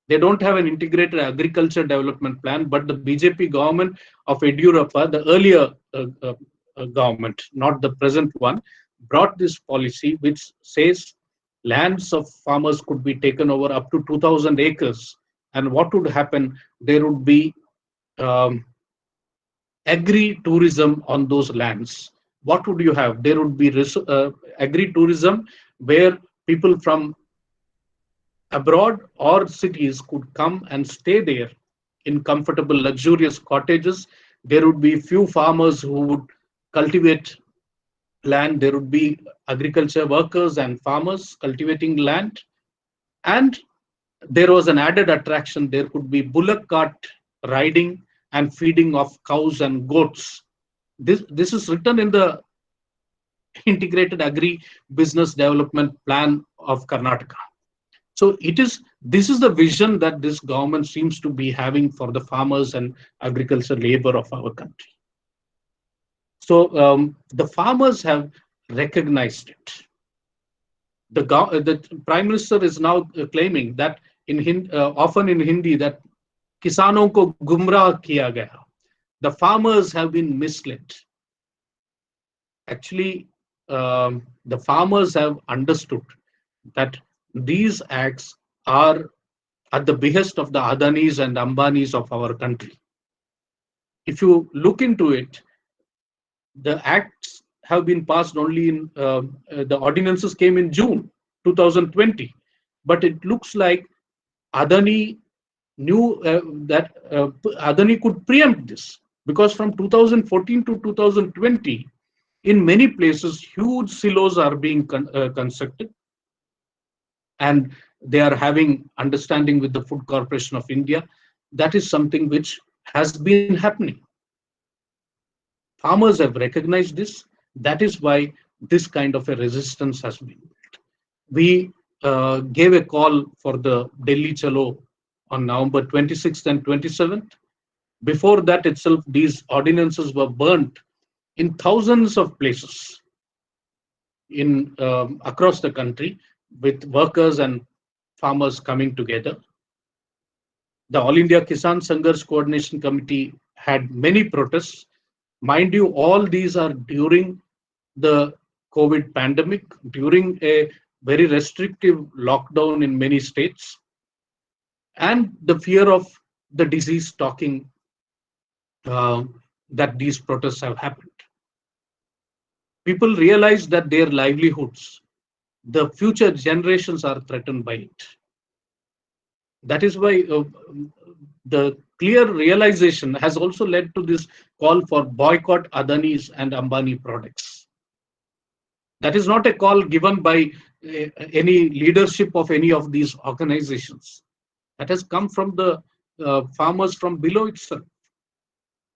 They don't have an integrated agriculture development plan, but the BJP government of Yediyurappa, the earlier government, not the present one, brought this policy which says lands of farmers could be taken over up to 2,000 acres. And what would happen? There would be agri-tourism on those lands. What would you have? There would be agri-tourism where people from abroad or cities could come and stay there in comfortable, luxurious cottages. There would be few farmers who would cultivate land. There would be agriculture workers and farmers cultivating land. And there was an added attraction. There could be bullock cart riding and feeding of cows and goats. This is written in the Integrated Agri Business Development Plan of Karnataka. So this is the vision that this government seems to be having for the farmers and agriculture labor of our country. So the farmers have recognized it. The Prime Minister is now claiming that often in Hindi that kisanon ko gumrah kiya gaya. The farmers have been misled. Actually, the farmers have understood that these acts are at the behest of the Adanis and Ambanis of our country. If you look into it, the acts have been passed only in, the ordinances came in June 2020, but it looks like Adani knew that Adani could preempt this, because from 2014 to 2020, in many places, huge silos are being constructed, and they are having understanding with the Food Corporation of India. That is something which has been happening. Farmers have recognized this. That is why this kind of a resistance has been built. We gave a call for the Delhi Chalo on November 26th and 27th. Before that itself, these ordinances were burnt in thousands of places in across the country, with workers and farmers coming together. The All India Kisan Sangharsh Coordination Committee had many protests. Mind you, all these are during the COVID pandemic, during a very restrictive lockdown in many states, and the fear of the disease stalking that these protests have happened. People realize that their livelihoods, the future generations, are threatened by it. That is why the clear realization has also led to this call for boycott Adani's and Ambani products. That is not a call given by any leadership of any of these organizations. That has come from the farmers from below itself.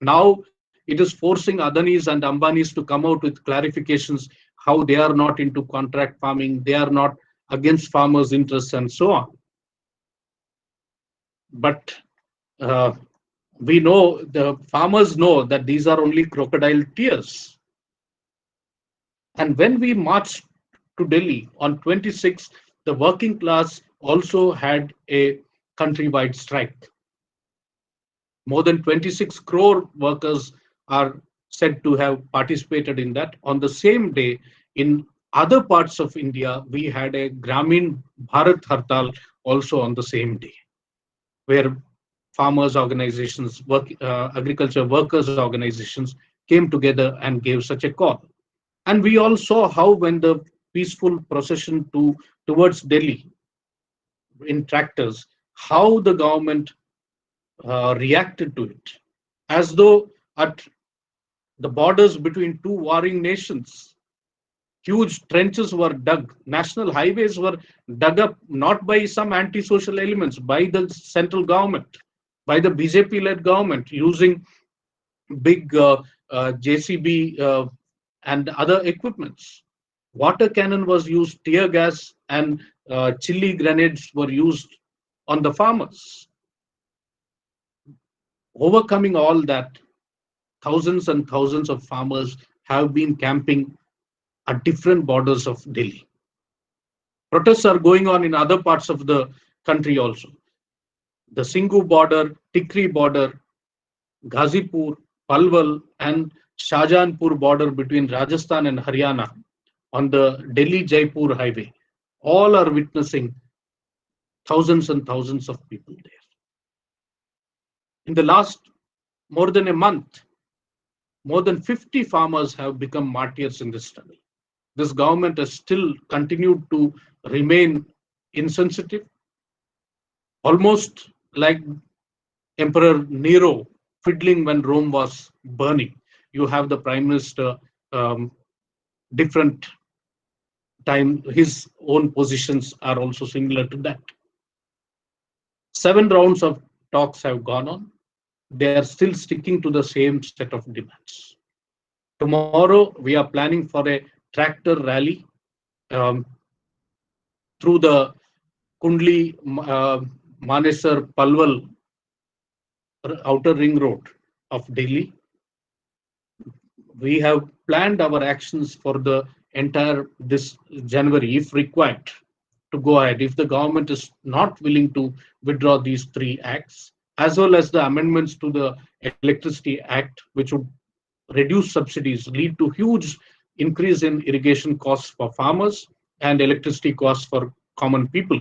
Now it is forcing Adanis and Ambanis to come out with clarifications how they are not into contract farming, they are not against farmers' interests, and so on. But uh, we know, the farmers know, that these are only crocodile tears. And when we marched to Delhi on 26th, the working class also had a countrywide strike. More than 26 crore workers are said to have participated in that. On the same day, in other parts of India, we had a Gramin Bharat Hartal also on the same day, where farmers organizations, agriculture workers organizations came together and gave such a call. And we all saw how, when the peaceful procession towards Delhi in tractors, how the government reacted to it, as though at the borders between two warring nations, huge trenches were dug, national highways were dug up, not by some anti-social elements, by the central government, by the BJP-led government, using big JCB and other equipments. Water cannon was used, tear gas and chili grenades were used on the farmers. Overcoming all that, thousands and thousands of farmers have been camping at different borders of Delhi. Protests are going on in other parts of the country also. The Singhu border, Tikri border, Ghazipur, Palwal, and Shahjahanpur border between Rajasthan and Haryana on the Delhi-Jaipur highway, all are witnessing thousands and thousands of people there. In the last more than a month, more than 50 farmers have become martyrs in this struggle. This government has still continued to remain insensitive, almost like Emperor Nero fiddling when Rome was burning. You have the Prime Minister, different time, his own positions are also similar to that. 7 rounds of talks have gone on. They are still sticking to the same set of demands. Tomorrow, we are planning for a tractor rally through the Kundli Manesar Palwal outer ring road of Delhi. We have planned our actions for the entire this January, if required, to go ahead. If the government is not willing to withdraw these 3 acts, as well as the amendments to the Electricity Act, which would reduce subsidies, lead to huge increase in irrigation costs for farmers and electricity costs for common people,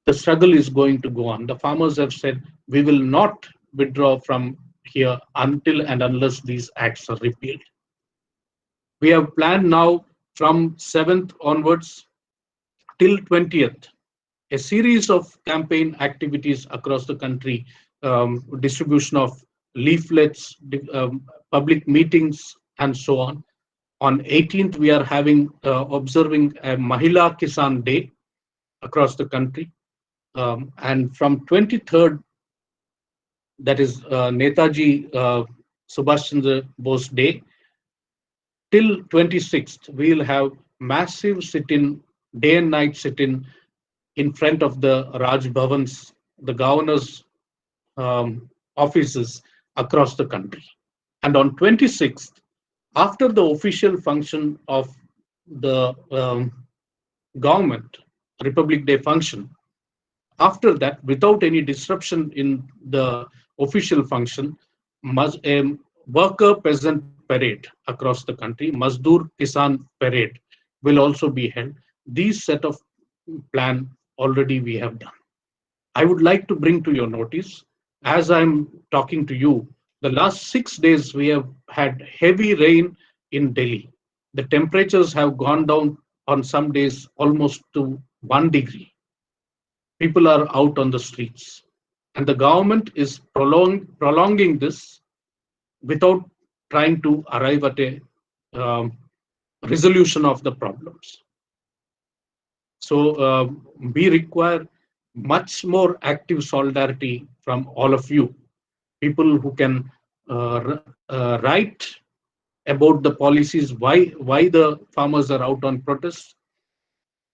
the struggle is going to go on. The farmers have said, we will not withdraw from here until and unless these acts are repealed. We have planned now from 7th onwards till 20th, a series of campaign activities across the country, distribution of leaflets, public meetings, and so on. On 18th, we are having observing a Mahila Kisan Day across the country. And from 23rd, that is Netaji Subhash Chandra Bose Day, till 26th, we will have massive sit-in, day and night sit-in in front of the Raj Bhavans, the governor's offices across the country. And on 26th, after the official function of the government, Republic Day function, after that, without any disruption in the official function, a worker peasant parade across the country, Mazdoor Kisan parade, will also be held. These set of plan already we have done. I would like to bring to your notice, as I'm talking to you, the last 6 days we have had heavy rain in Delhi. The temperatures have gone down on some days almost to 1 degree. People are out on the streets, and the government is prolonging this without trying to arrive at a resolution of the problems. So we require much more active solidarity from all of you, people who can write about the policies, why the farmers are out on protest,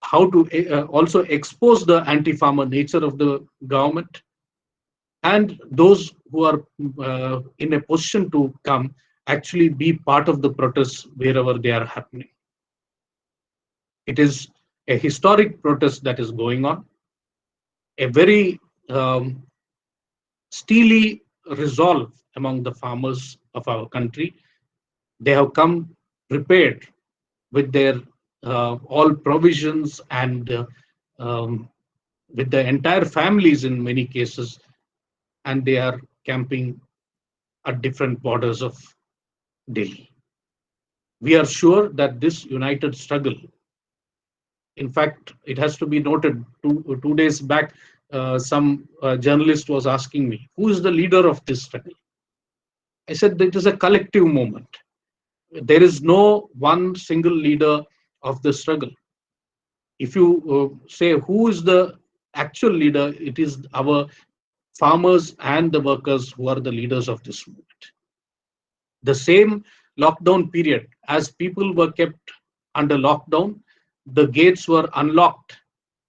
how to also expose the anti-farmer nature of the government, and those who are in a position to come actually be part of the protests wherever they are happening. It is a historic protest that is going on, a very steely resolve among the farmers of our country. They have come prepared with their all provisions and with the entire families in many cases, and they are camping at different borders of Delhi. We are sure that this united struggle, in fact, it has to be noted, 2 days back, some journalist was asking me, who is the leader of this struggle? I said that it is a collective movement. There is no one single leader of the struggle. If you say who is the actual leader, it is our farmers and the workers who are the leaders of this movement. The same lockdown period, as people were kept under lockdown, the gates were unlocked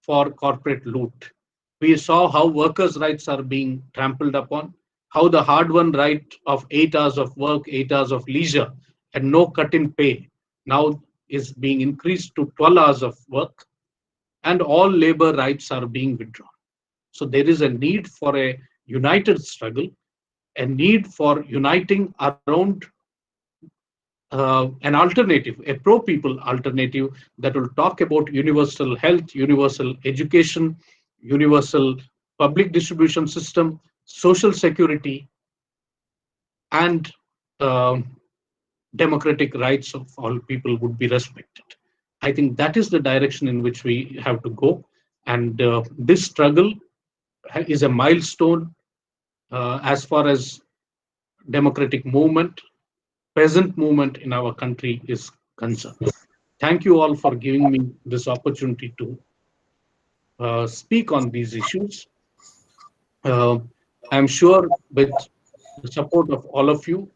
for corporate loot. We saw how workers' rights are being trampled upon, how the hard-won right of 8 hours of work, 8 hours of leisure, and no cut in pay now is being increased to 12 hours of work, and all labor rights are being withdrawn. So there is a need for a united struggle, a need for uniting around an alternative, a pro-people alternative that will talk about universal health, universal education, universal public distribution system, social security, and democratic rights of all people would be respected. I think that is the direction in which we have to go. And this struggle is a milestone as far as democratic movement, peasant movement in our country is concerned. Thank you all for giving me this opportunity to speak on these issues. I'm sure with the support of all of you,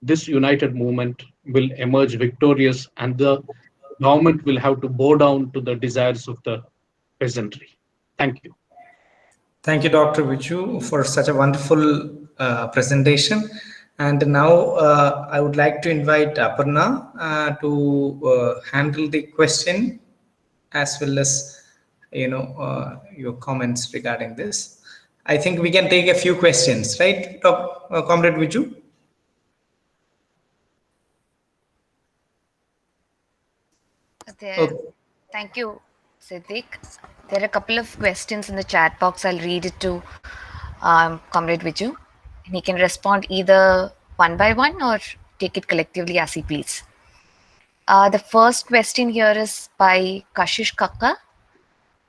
this united movement will emerge victorious, and the government will have to bow down to the desires of the peasantry. Thank you. Thank you, Dr. Vijoo, for such a wonderful presentation. And now I would like to invite Aparna to handle the question as well as, your comments regarding this. I think we can take a few questions, right, Comrade Vijoo? Okay. Thank you, Siddik. There are a couple of questions in the chat box. I'll read it to Comrade Vijoo, and he can respond either one by one or take it collectively as he please. The first question here is by Kashish Kakka.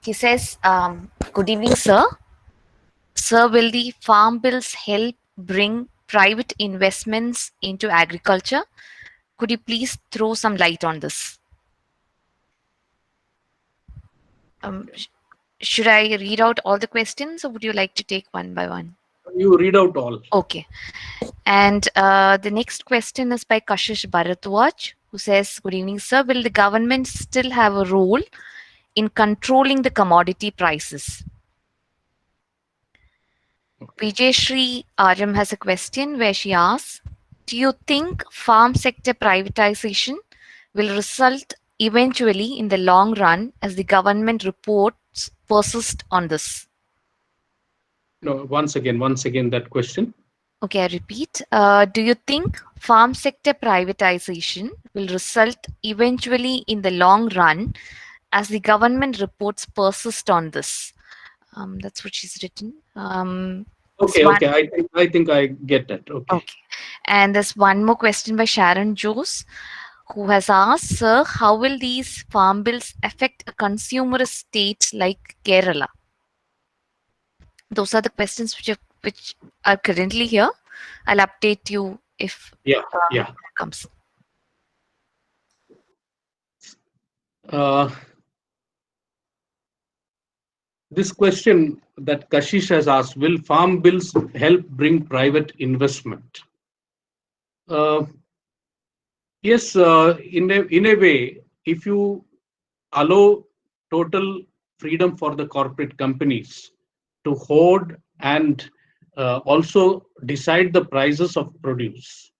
He says, good evening, sir. Sir, will the farm bills help bring private investments into agriculture? Could you please throw some light on this? Should I read out all the questions, or would you like to take one by one? You read out all. Okay. And the next question is by Kashish Bharatwaj, who says, good evening, sir. Will the government still have a role in controlling the commodity prices? Vijay Shri Aram has a question where she asks, do you think farm sector privatization will result eventually in the long run as the government reports persist on this? No, once again that question. Okay, I repeat. Do you think farm sector privatization will result eventually in the long run as the government reports persist on this? That's what she's written. Okay. I think I get that. Okay. And there's one more question by Sharon Jose, who has asked, sir, how will these farm bills affect a consumerist state like Kerala? Those are the questions which are currently here. I'll update you if it comes. This question that Kashish has asked, will farm bills help bring private investment? Yes, in a way, if you allow total freedom for the corporate companies to hoard and also decide the prices of produce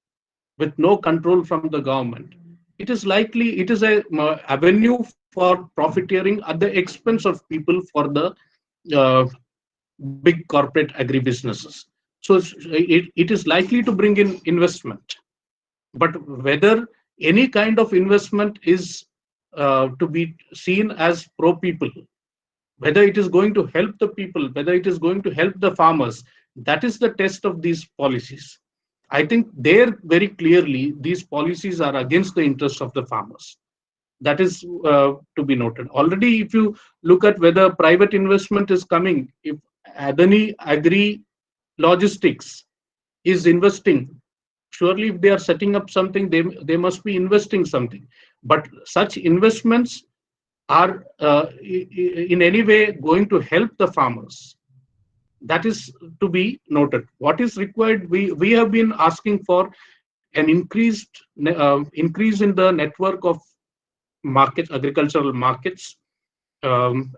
with no control from the government, it is a avenue for profiteering at the expense of people for the uh, big corporate agribusinesses. So it is likely to bring in investment. But whether any kind of investment is to be seen as pro people, whether it is going to help the people, whether it is going to help the farmers, that is the test of these policies. I think there very clearly these policies are against the interests of the farmers. That is to be noted. Already, if you look at whether private investment is coming, if Adani Agri Logistics is investing, surely if they are setting up something, they must be investing something. But such investments are in any way going to help the farmers. That is to be noted. What is required, we have been asking for an increase in the network of markets, agricultural markets, um,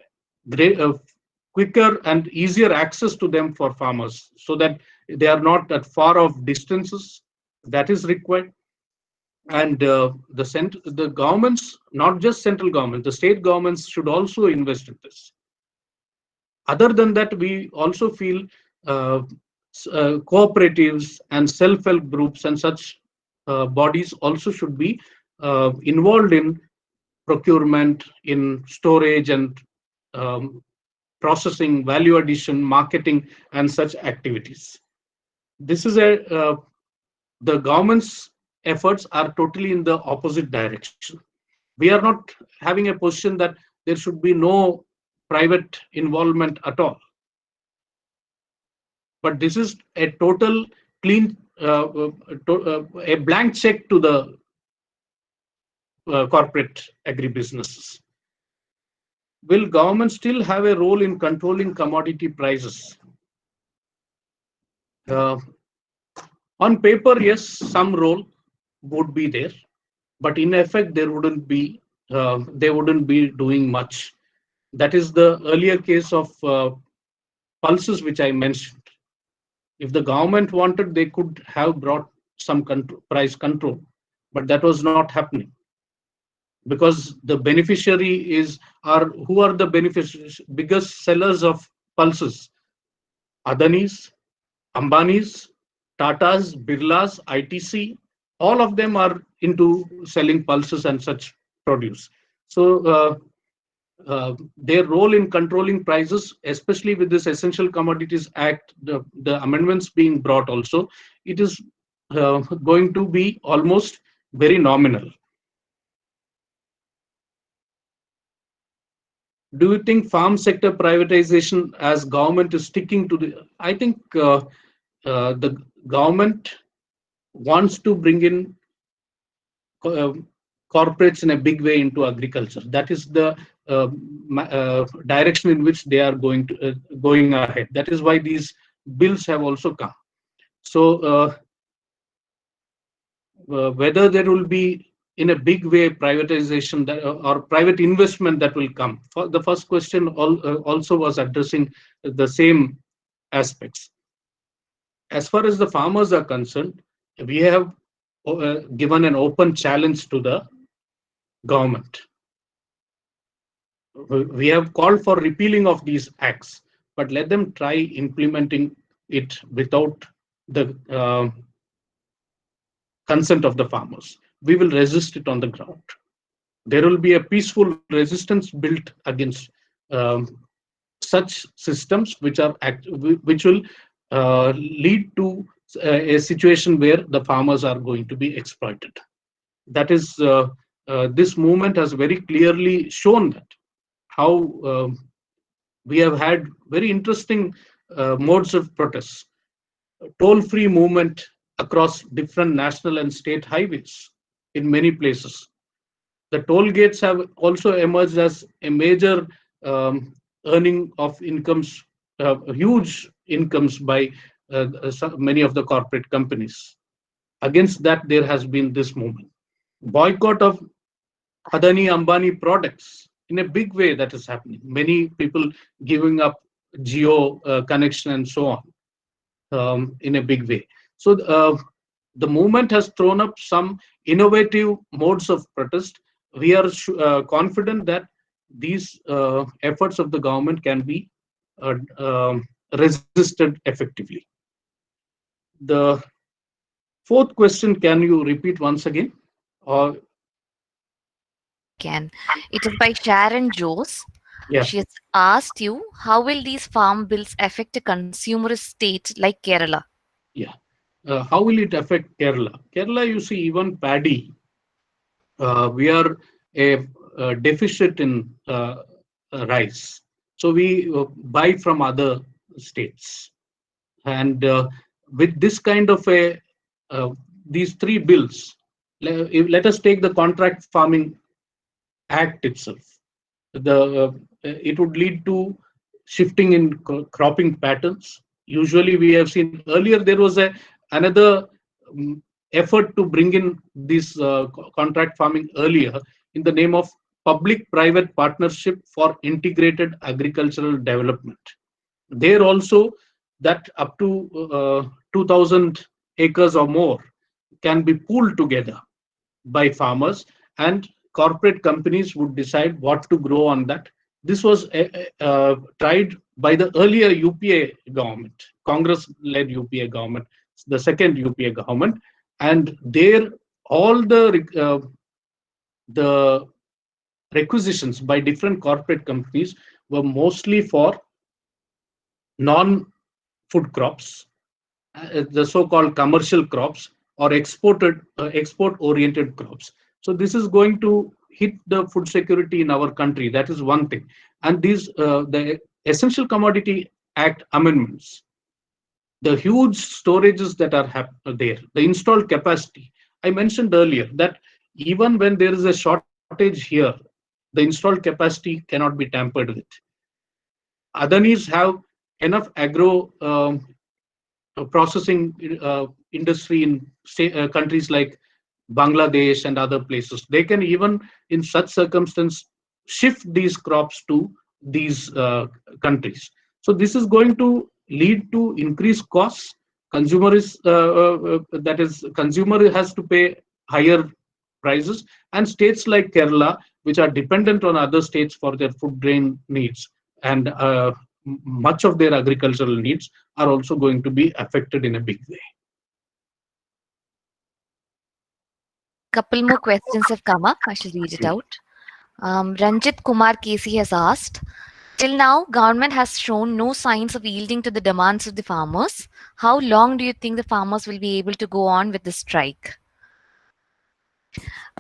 quicker and easier access to them for farmers, so that they are not at far off distances. That is required. And the governments, not just central government, the state governments should also invest in this. Other than that, we also feel uh, cooperatives and self-help groups and such bodies also should be involved in procurement, in storage and um, processing, value addition, marketing, and such activities. This is the government's efforts are totally in the opposite direction. We are not having a position that there should be no private involvement at all. But this is a total clean, a blank check to the corporate agribusinesses. Will government still have a role in controlling commodity prices? On paper, yes, some role would be there, but in effect, they wouldn't be doing much. That is the earlier case of pulses, which I mentioned. If the government wanted, they could have brought some price control, but that was not happening, because the beneficiary who are the biggest sellers of pulses? Adanis, Ambanis, Tatas, Birlas, ITC, all of them are into selling pulses and such produce. So their role in controlling prices, especially with this Essential Commodities Act, the amendments being brought also, it is going to be almost very nominal. Do you think farm sector privatization, as government is sticking to the? I think the government wants to bring in corporates in a big way into agriculture. That is the direction in which they are going ahead. That is why these bills have also come. So whether there will be in a big way privatization or private investment that will come. The first question also was addressing the same aspects. As far as the farmers are concerned, we have given an open challenge to the government. We have called for repealing of these acts, but let them try implementing it without the consent of the farmers. We will resist it on the ground. There will be a peaceful resistance built against such systems which will lead to a situation where the farmers are going to be exploited. That is, this movement has very clearly shown that how we have had very interesting modes of protest, toll-free movement across different national and state highways in many places. The toll gates have also emerged as a major earning of incomes, huge incomes by many of the corporate companies. Against that, there has been this movement. Boycott of Adani Ambani products in a big way that is happening. Many people giving up geo connection and so on in a big way. So the movement has thrown up some innovative modes of protest. We are confident that these efforts of the government can be resisted effectively. The fourth question, can you repeat once again? Or Can. It is by Sharon Jose. yeah. She has asked you, how will these farm bills affect a consumerist state like Kerala? Yeah. How will it affect Kerala? Kerala, you see, even paddy, we are a deficit in rice. So we buy from other states. And with this kind of these three bills, let us take the Contract Farming Act itself. It would lead to shifting in cropping patterns. Usually, we have seen earlier there was another effort to bring in this contract farming earlier in the name of public-private partnership for integrated agricultural development. There also, that up to 2,000 acres or more can be pooled together by farmers, and corporate companies would decide what to grow on that. This was tried by the earlier UPA government, Congress-led UPA government, the second UPA government, and there all the requisitions by different corporate companies were mostly for non-food crops, the so-called commercial crops, or export-oriented crops. So this is going to hit the food security in our country. That is one thing. And these the Essential Commodity Act amendments, the huge storages that are there, the installed capacity. I mentioned earlier that even when there is a shortage here, the installed capacity cannot be tampered with. Adanis have enough agro processing industry in countries like Bangladesh and other places. They can even, in such circumstance, shift these crops to these countries. So this is going to lead to increased costs. Consumer has to pay higher prices, and states like Kerala, which are dependent on other states for their food grain needs and much of their agricultural needs, are also going to be affected in a big way. Couple more questions have come up. I shall read it out. Ranjit Kumar Kesi has asked, till now, government has shown no signs of yielding to the demands of the farmers. How long do you think the farmers will be able to go on with the strike?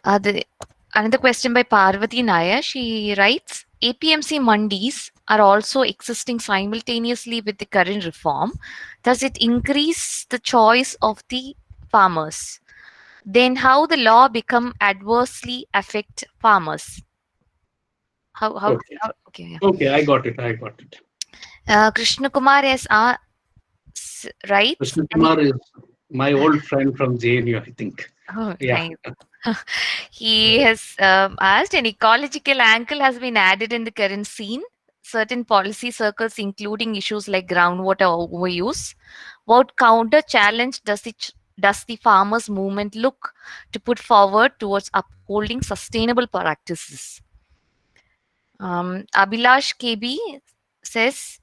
Another question by Parvati Naya. She writes, APMC mandis are also existing simultaneously with the current reform. Does it increase the choice of the farmers? Then how the law become adversely affect farmers? Okay, I got it. Krishna Kumar has right. Krishna Kumar is my old friend from JNU, I think. Oh, yeah. He has asked, an ecological angle has been added in the current scene. Certain policy circles, including issues like groundwater overuse. What counter challenge does the farmers' movement look to put forward towards upholding sustainable practices? Abhilash KB says,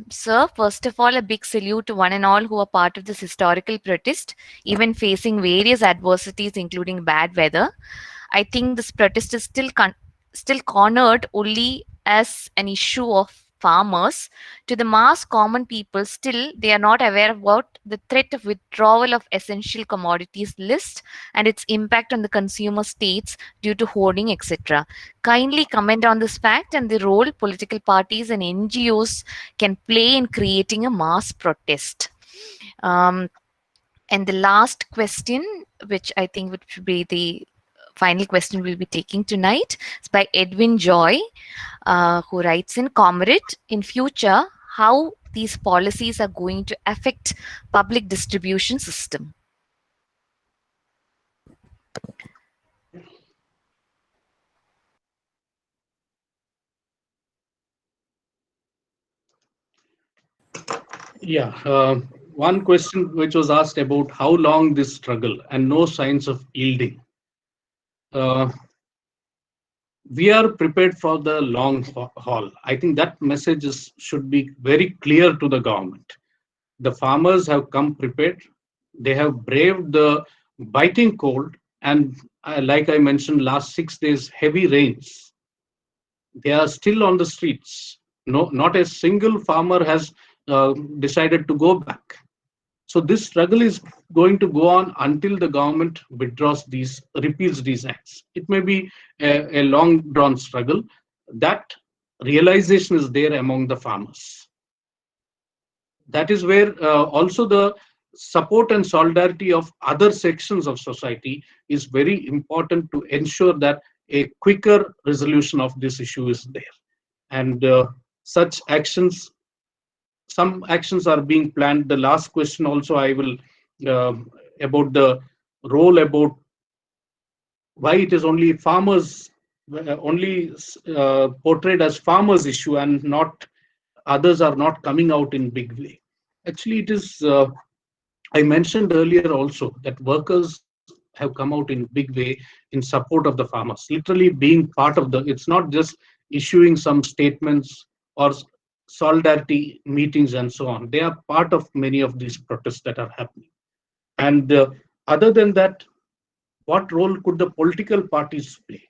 sir, first of all, a big salute to one and all who are part of this historical protest, even facing various adversities, including bad weather. I think this protest is still cornered only as an issue of farmers. To the mass common people, still they are not aware about the threat of withdrawal of essential commodities list and its impact on the consumer states due to hoarding, etc. Kindly comment on this fact and the role political parties and NGOs can play in creating a mass protest. And the last question, which I think would be the final question we'll be taking tonight. It's by Edwin Joy, who writes in, Comrade, in future, how these policies are going to affect public distribution system? Yeah, one question which was asked about how long this struggle and no signs of yielding. We are prepared for the long haul. I think that message should be very clear to the government. The farmers have come prepared. They have braved the biting cold, and like I mentioned, last 6 days, heavy rains. They are still on the streets. No, not a single farmer has decided to go back. So this struggle is going to go on until the government repeals these acts. It may be a long drawn struggle. That realization is there among the farmers. That is where also the support and solidarity of other sections of society is very important to ensure that a quicker resolution of this issue is there. And such actions, some actions are being planned. The last question also I will about the role, about why it is only farmers, only portrayed as farmers issue and not others are not coming out in big way. Actually, it is, I mentioned earlier also that workers have come out in big way in support of the farmers, literally being part of it's not just issuing some statements or solidarity meetings and so on. They are part of many of these protests that are happening. And other than that, what role could the political parties play?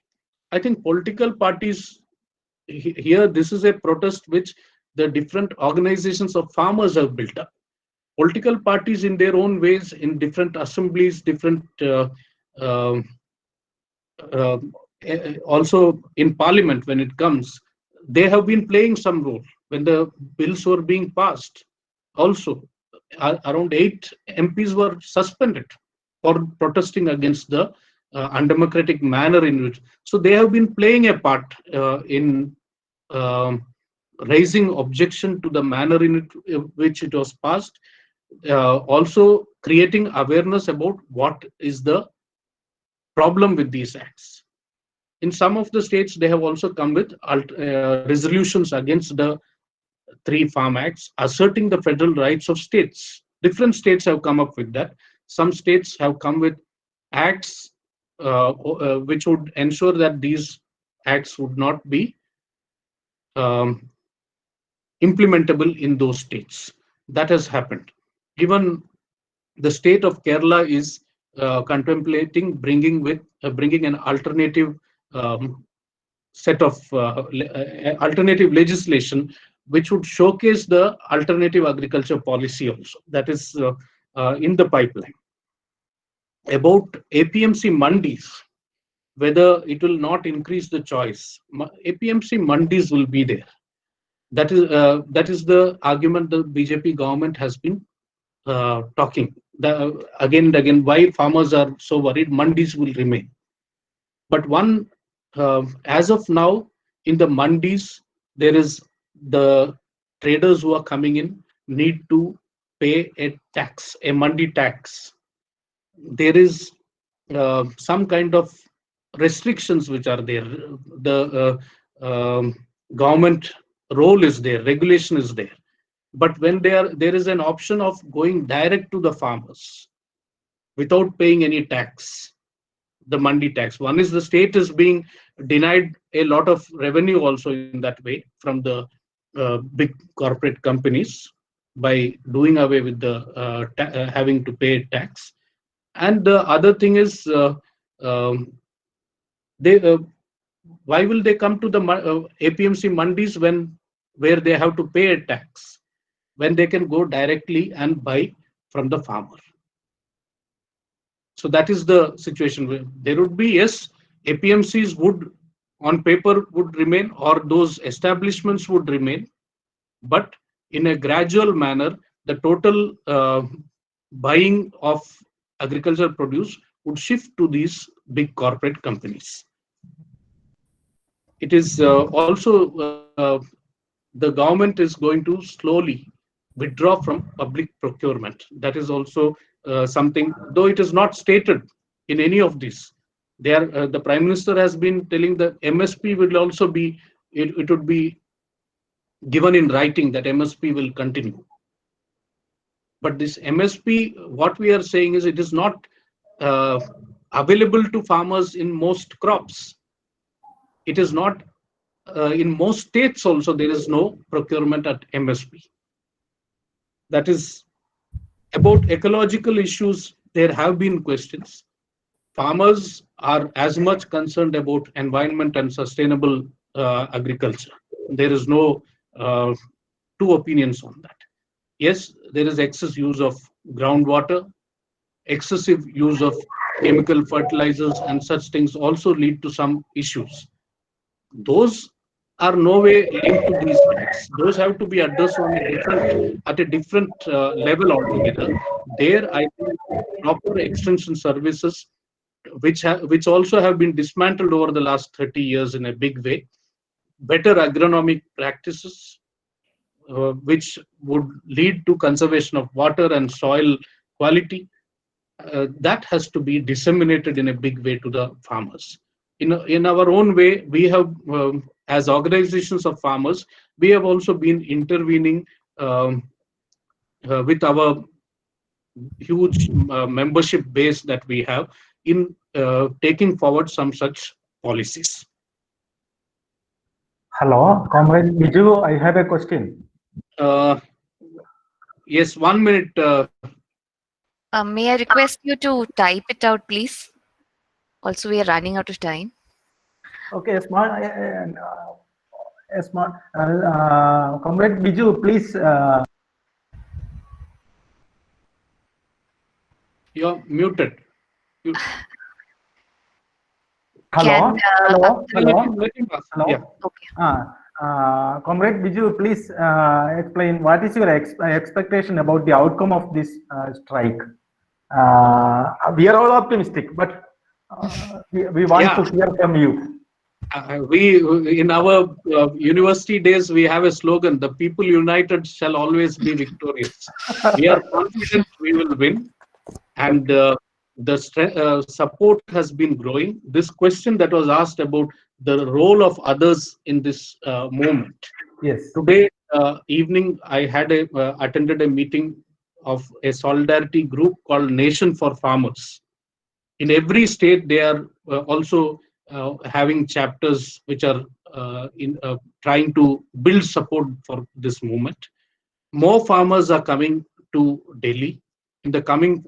I think political parties here, this is a protest which the different organizations of farmers have built up. Political parties in their own ways, in different assemblies, different also in parliament when it comes, they have been playing some role. When the bills were being passed, also around 8 MPs were suspended for protesting against the undemocratic manner in which. So they have been playing a part in raising objection to the manner in which it was passed, also creating awareness about what is the problem with these acts. In some of the states, they have also come with resolutions against the 3 farm acts, asserting the federal rights of states. Different states have come up with that. Some states have come with acts which would ensure that these acts would not be implementable in those states. That has happened. Even the state of Kerala is contemplating bringing an alternative set of alternative legislation which would showcase the alternative agriculture policy also. That is in the pipeline. About APMC mandis, whether it will not increase the choice. APMC mandis will be there. That is the argument the BJP government has been talking. Again and again, why farmers are so worried, mandis will remain. But as of now, in the mandis, there is the traders who are coming in need to pay a tax, a mandi tax. There is some kind of restrictions which are there. The government role is there, regulation is there. But when there is an option of going direct to the farmers without paying any tax, the mandi tax. One is the state is being denied a lot of revenue also in that way from the big corporate companies by doing away with the having to pay tax. And the other thing is, why will they come to the APMC mandis where they have to pay a tax, when they can go directly and buy from the farmer? So that is the situation. Where there would be, yes, APMCs would, on paper, would remain, or those establishments would remain, but in a gradual manner, the total buying of agricultural produce would shift to these big corporate companies. It is also the government is going to slowly withdraw from public procurement. That is also something, though it is not stated in any of these. The Prime Minister has been telling that MSP will also be, it would be given in writing that MSP will continue. But this MSP, what we are saying is it is not available to farmers in most crops. It is not in most states also, there is no procurement at MSP. That is about ecological issues. There have been questions. Farmers are as much concerned about environment and sustainable agriculture. There is no two opinions on that. Yes, there is excess use of groundwater, excessive use of chemical fertilizers, and such things also lead to some issues. Those are no way linked to these facts. Those have to be addressed at a different level altogether. There, I think proper extension services, which also have been dismantled over the last 30 years in a big way, better agronomic practices, which would lead to conservation of water and soil quality, that has to be disseminated in a big way to the farmers. In our own way, we have, as organizations of farmers, we have also been intervening with our huge membership base that we have in taking forward some such policies. Hello, Comrade Vijoo, I have a question. Yes, 1 minute. May I request you to type it out, please? Also, we are running out of time. Okay, Comrade Vijoo, please. You're muted. Hello. Hello. Yeah. Okay. Comrade Vijoo, please explain what is your expectation about the outcome of this strike. We are all optimistic, but we want to hear from you. We in our university days, we have a slogan: "The people united shall always be victorious." We are confident we will win, and the support has been growing. This question that was asked about the role of others in this movement. Yes. Today evening, I had attended a meeting of a solidarity group called Nation for Farmers. In every state, they are also having chapters which are trying to build support for this movement. More farmers are coming to Delhi. In the coming,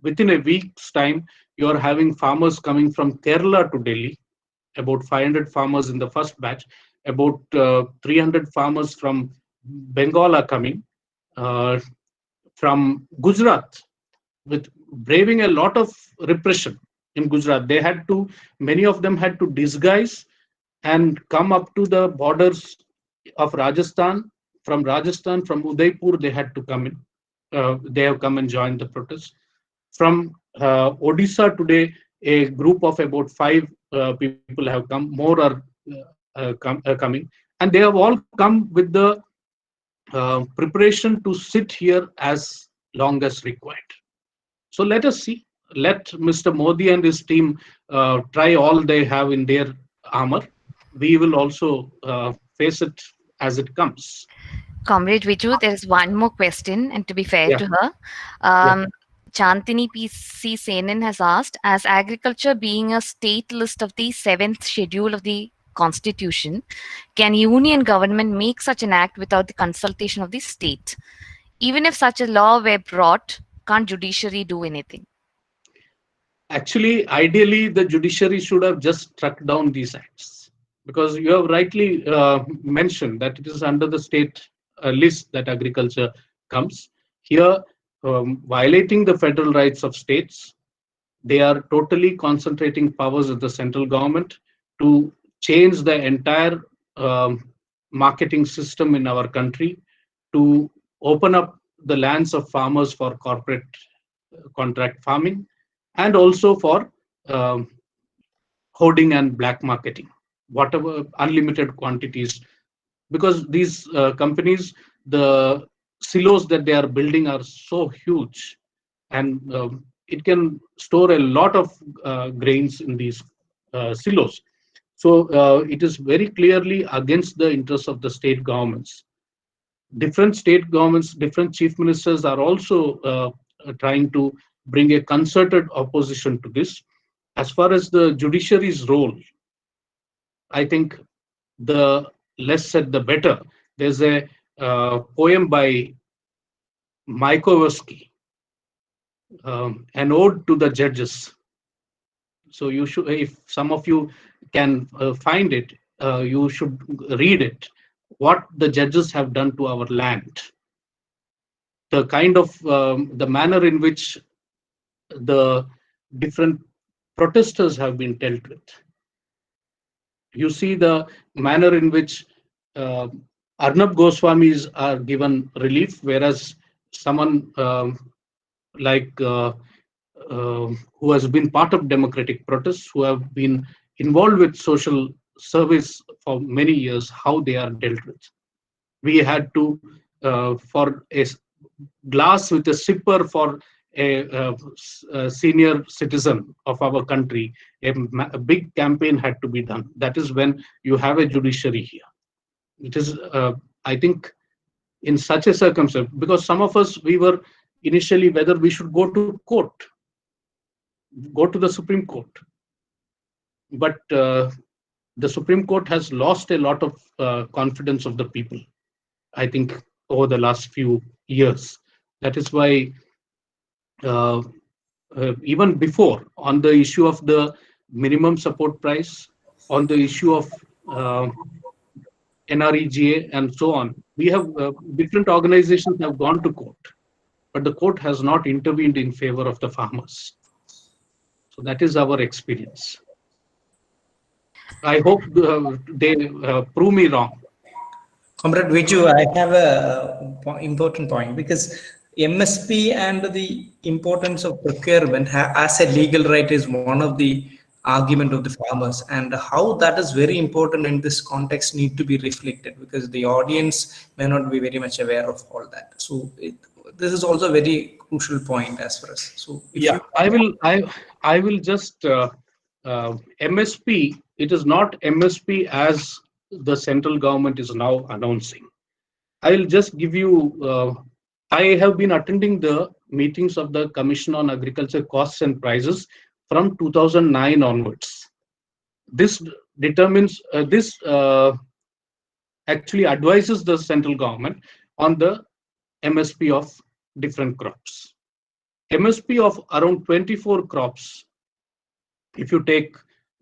within a week's time, you are having farmers coming from Kerala to Delhi, about 500 farmers in the first batch, about 300 farmers from Bengal are coming, from Gujarat, with braving a lot of repression in Gujarat. They had to, many of them had to disguise and come up to the borders of Rajasthan. From Rajasthan, from Udaipur, they had to come in. They have come and joined the protest. From Odisha today, a group of about 5 people have come. More are coming, and they have all come with the preparation to sit here as long as required. So let us see. Let Mr. Modi and his team try all they have in their armor. We will also face it as it comes. Comrade Vijoo, there is one more question, and to be fair to her, Chantini P.C. Senan has asked, as agriculture being a state list of the 7th schedule of the Constitution, can union government make such an act without the consultation of the state? Even if such a law were brought, can't judiciary do anything? Actually, ideally, the judiciary should have just struck down these acts, because you have rightly mentioned that it is under the state list that agriculture comes. Here, violating the federal rights of states, they are totally concentrating powers of the central government to change the entire marketing system in our country, to open up the lands of farmers for corporate contract farming, and also for hoarding and black marketing, whatever unlimited quantities, because these companies, the silos that they are building are so huge, and it can store a lot of grains in these silos. So it is very clearly against the interests of the state governments. Different state governments, different chief ministers are also trying to bring a concerted opposition to this. As far as the judiciary's role, I think the less said, the better. There's a poem by Mayakovsky, an ode to the judges. So you should, if some of you can find it, you should read it. What the judges have done to our land, the kind of the manner in which the different protesters have been dealt with. You see the manner in which Arnab Goswamis are given relief, whereas someone like who has been part of democratic protests, who have been involved with social service for many years, how they are dealt with. We had to, for a glass with a sipper for a senior citizen of our country, a big campaign had to be done. That is when you have a judiciary here. It is, I think, in such a circumstance, because some of us, we were initially whether we should go to court, go to the Supreme Court. But the Supreme Court has lost a lot of confidence of the people, I think, over the last few years. That is why even before, on the issue of the minimum support price, on the issue of NREGA and so on, we have different organizations have gone to court, but the court has not intervened in favor of the farmers. So that is our experience. I hope they prove me wrong. Comrade Vijoo, I have a important point, because MSP and the importance of procurement as a legal right is one of the argument of the farmers, and how that is very important in this context need to be reflected, because the audience may not be very much aware of all that. So this is also a very crucial point as far as. So yeah, I will just MSP. It is not MSP as the central government is now announcing. I will just give you. I have been attending the meetings of the Commission on Agriculture Costs and Prices from 2009 onwards. This determines this actually advises the central government on the MSP of different crops. MSP of around 24 crops, if you take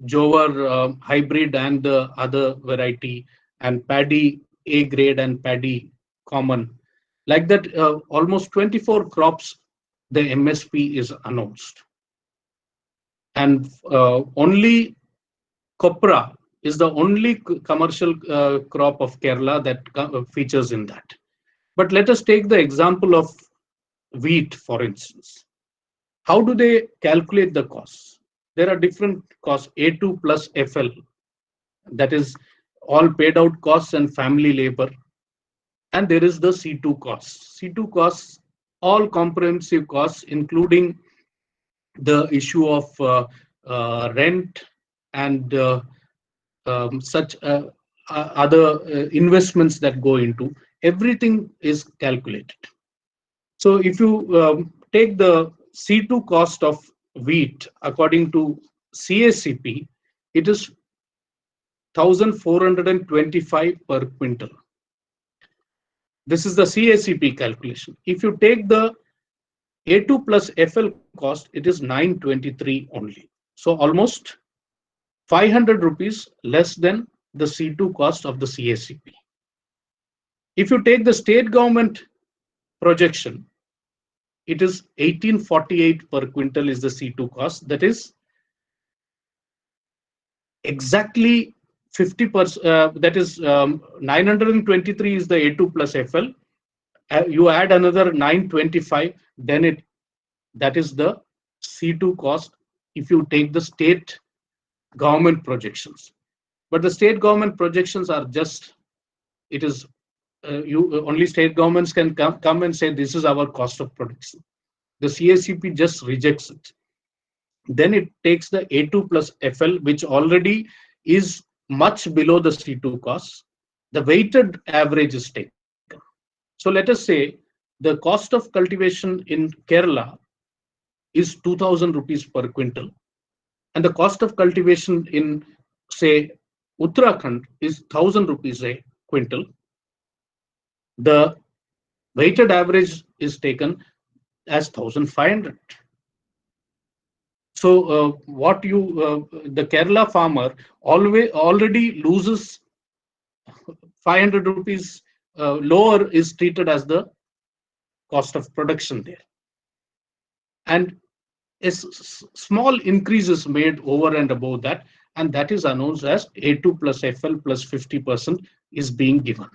Jowar hybrid and the other variety, and paddy A grade and paddy common, like that, almost 24 crops, the MSP is announced. And only copra is the only commercial crop of Kerala that features in that. But let us take the example of wheat, for instance. How do they calculate the costs? There are different costs, A2 plus FL, that is all paid out costs and family labor. And there is the C2 costs. C2 costs, all comprehensive costs, including the issue of rent and such other investments that go into, everything is calculated. So if you take the C2 cost of wheat according to CACP, it is 1,425 per quintal. This is the CACP calculation. If you take the A2 plus FL cost, it is 923 only. So almost 500 rupees less than the C2 cost of the CACP. If you take the state government projection, it is 1848 per quintal is the C2 cost. That is exactly 50%. That is 923 is the A2 plus FL. You add another 925, then that is the C2 cost if you take the state government projections. But the state government projections are just, it is, only state governments can come and say this is our cost of production. The CACP just rejects it. Then it takes the A2 plus FL, which already is much below the C2 cost. The weighted average is taken. So let us say the cost of cultivation in Kerala is 2,000 rupees per quintal, and the cost of cultivation in, say, Uttarakhand is 1,000 rupees a quintal. The weighted average is taken as 1,500. So the Kerala farmer already loses 500 rupees lower is treated as the cost of production there. And a small increase is made over and above that, and that is announced as A2 plus FL plus 50% is being given.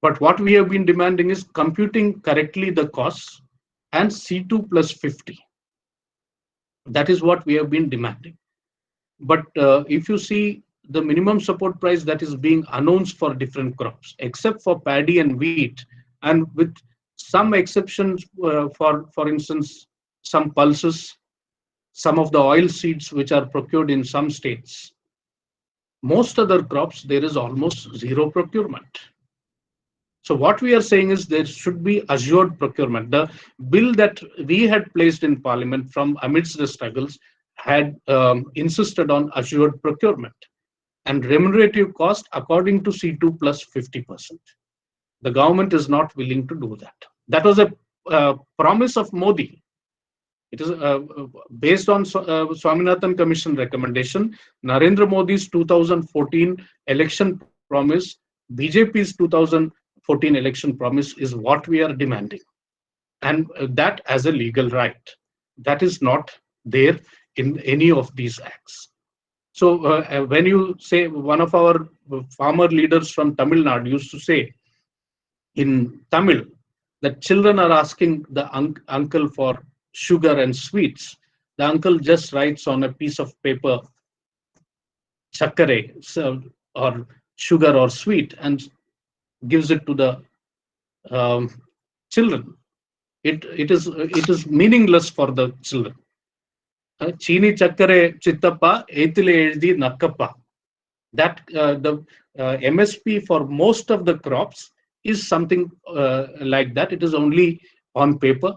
But what we have been demanding is computing correctly the costs and C2 plus 50. That is what we have been demanding. But if you see the minimum support price that is being announced for different crops, except for paddy and wheat, and with some exceptions for instance, some pulses, some of the oil seeds which are procured in some states, most other crops, there is almost zero procurement. So what we are saying is there should be assured procurement. The bill that we had placed in Parliament from amidst the struggles had insisted on assured procurement and remunerative cost according to C2 plus 50%. The government is not willing to do that. That was a promise of Modi. It is based on Swaminathan Commission recommendation. Narendra Modi's 2014 election promise, BJP's 2014 election promise is what we are demanding. And that as a legal right. That is not there in any of these acts. So when you say, one of our farmer leaders from Tamil Nadu used to say in Tamil that children are asking the uncle for sugar and sweets. The uncle just writes on a piece of paper, chakkare, or sugar or sweet, and gives it to the children. It is meaningless for the children. Chini chakkare chittappa, eitile ezhdi nakkappa. That the MSP for most of the crops is something like that. It is only on paper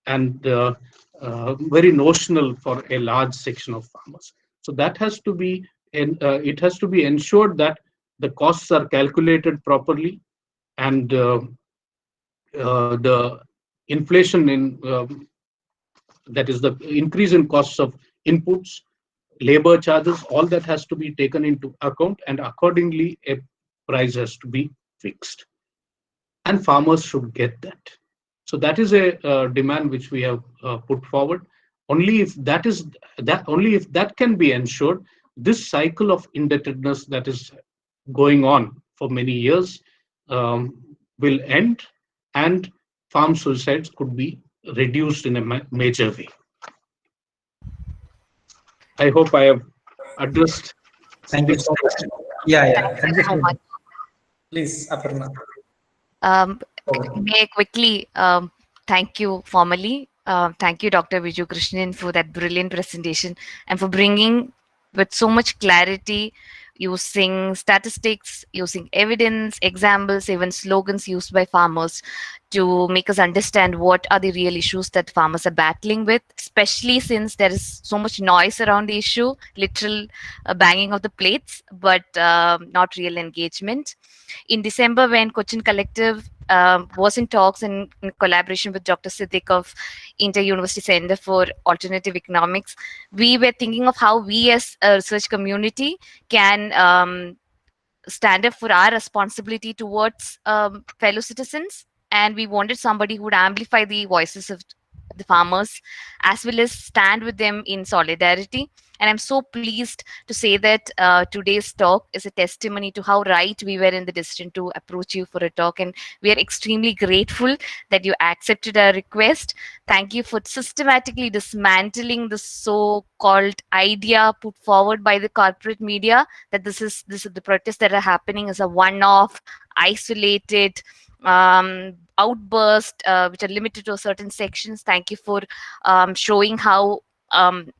and very notional for a large section of farmers. So that has to be, it has to be ensured that the costs are calculated properly, and the inflation in that is the increase in costs of inputs, labor charges, all that has to be taken into account, and accordingly a price has to be fixed, and farmers should get that. So that is a demand which we have put forward. Only if that can be ensured, this cycle of indebtedness that is going on for many years will end, and farm suicides could be reduced in a major way. I hope I have addressed. Thank you so much. Yeah. Thank you so much. Please, Aparna. May I quickly thank you formally. Thank you, Dr. Vijoo Krishnan, for that brilliant presentation and for bringing with so much clarity, using statistics, using evidence, examples, even slogans used by farmers to make us understand what are the real issues that farmers are battling with, especially since there is so much noise around the issue, literal banging of the plates, but not real engagement. In December, when Kochi Collective was in talks in collaboration with Dr. Siddik of Inter-University Center for Alternative Economics, we were thinking of how we as a research community can stand up for our responsibility towards fellow citizens. And we wanted somebody who would amplify the voices of the farmers, as well as stand with them in solidarity. And I'm so pleased to say that today's talk is a testimony to how right we were in the decision to approach you for a talk. And we are extremely grateful that you accepted our request. Thank you for systematically dismantling the so-called idea put forward by the corporate media that this is the protests that are happening is a one-off, isolated outburst, which are limited to certain sections. Thank you for showing how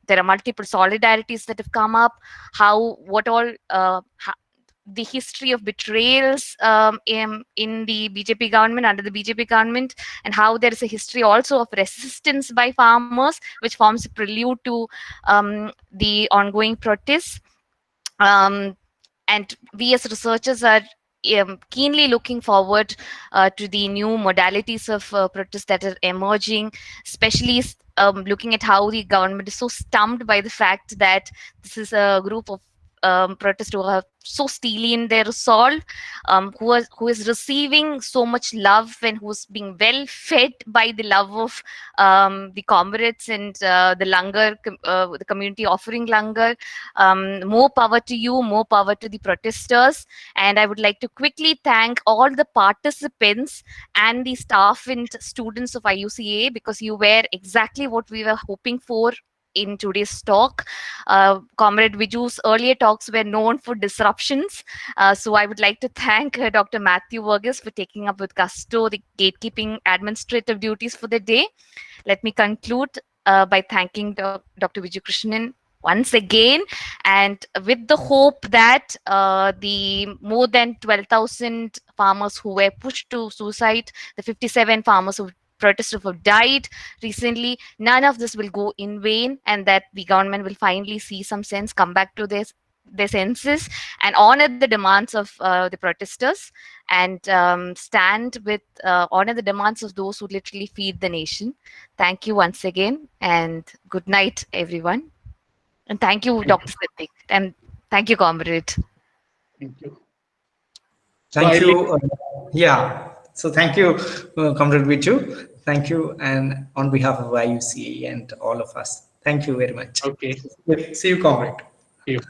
there are multiple solidarities that have come up, the history of betrayals in the BJP government, under the BJP government, and how there is a history also of resistance by farmers, which forms a prelude to the ongoing protests. And we as researchers are keenly looking forward to the new modalities of protest that are emerging, especially looking at how the government is so stumped by the fact that this is a group of protesters who are so steely in their resolve, who is receiving so much love and who's being well fed by the love of the comrades and the langar, the community offering langar. More power to you, more power to the protesters. And I would like to quickly thank all the participants and the staff and students of IUCAE, because you were exactly what we were hoping for in today's talk. Comrade Vijoo's earlier talks were known for disruptions. So I would like to thank Dr. Mathew Varghese for taking up with gusto the gatekeeping administrative duties for the day. Let me conclude by thanking Dr. Vijoo Krishnan once again, and with the hope that the more than 12,000 farmers who were pushed to suicide, the 57 farmers who protesters who have died recently, none of this will go in vain, and that the government will finally see some sense, come back to their senses, and honor the demands of the protesters, and stand with honor the demands of those who literally feed the nation. Thank you once again, and good night, everyone. And thank you, Dr. Siddik, and thank you, comrade. Thank you. Thank you. Yeah. So thank you, Comrade Vijoo. Thank you. And on behalf of IUCAE and all of us, thank you very much. Okay. See you, Comrade. See you.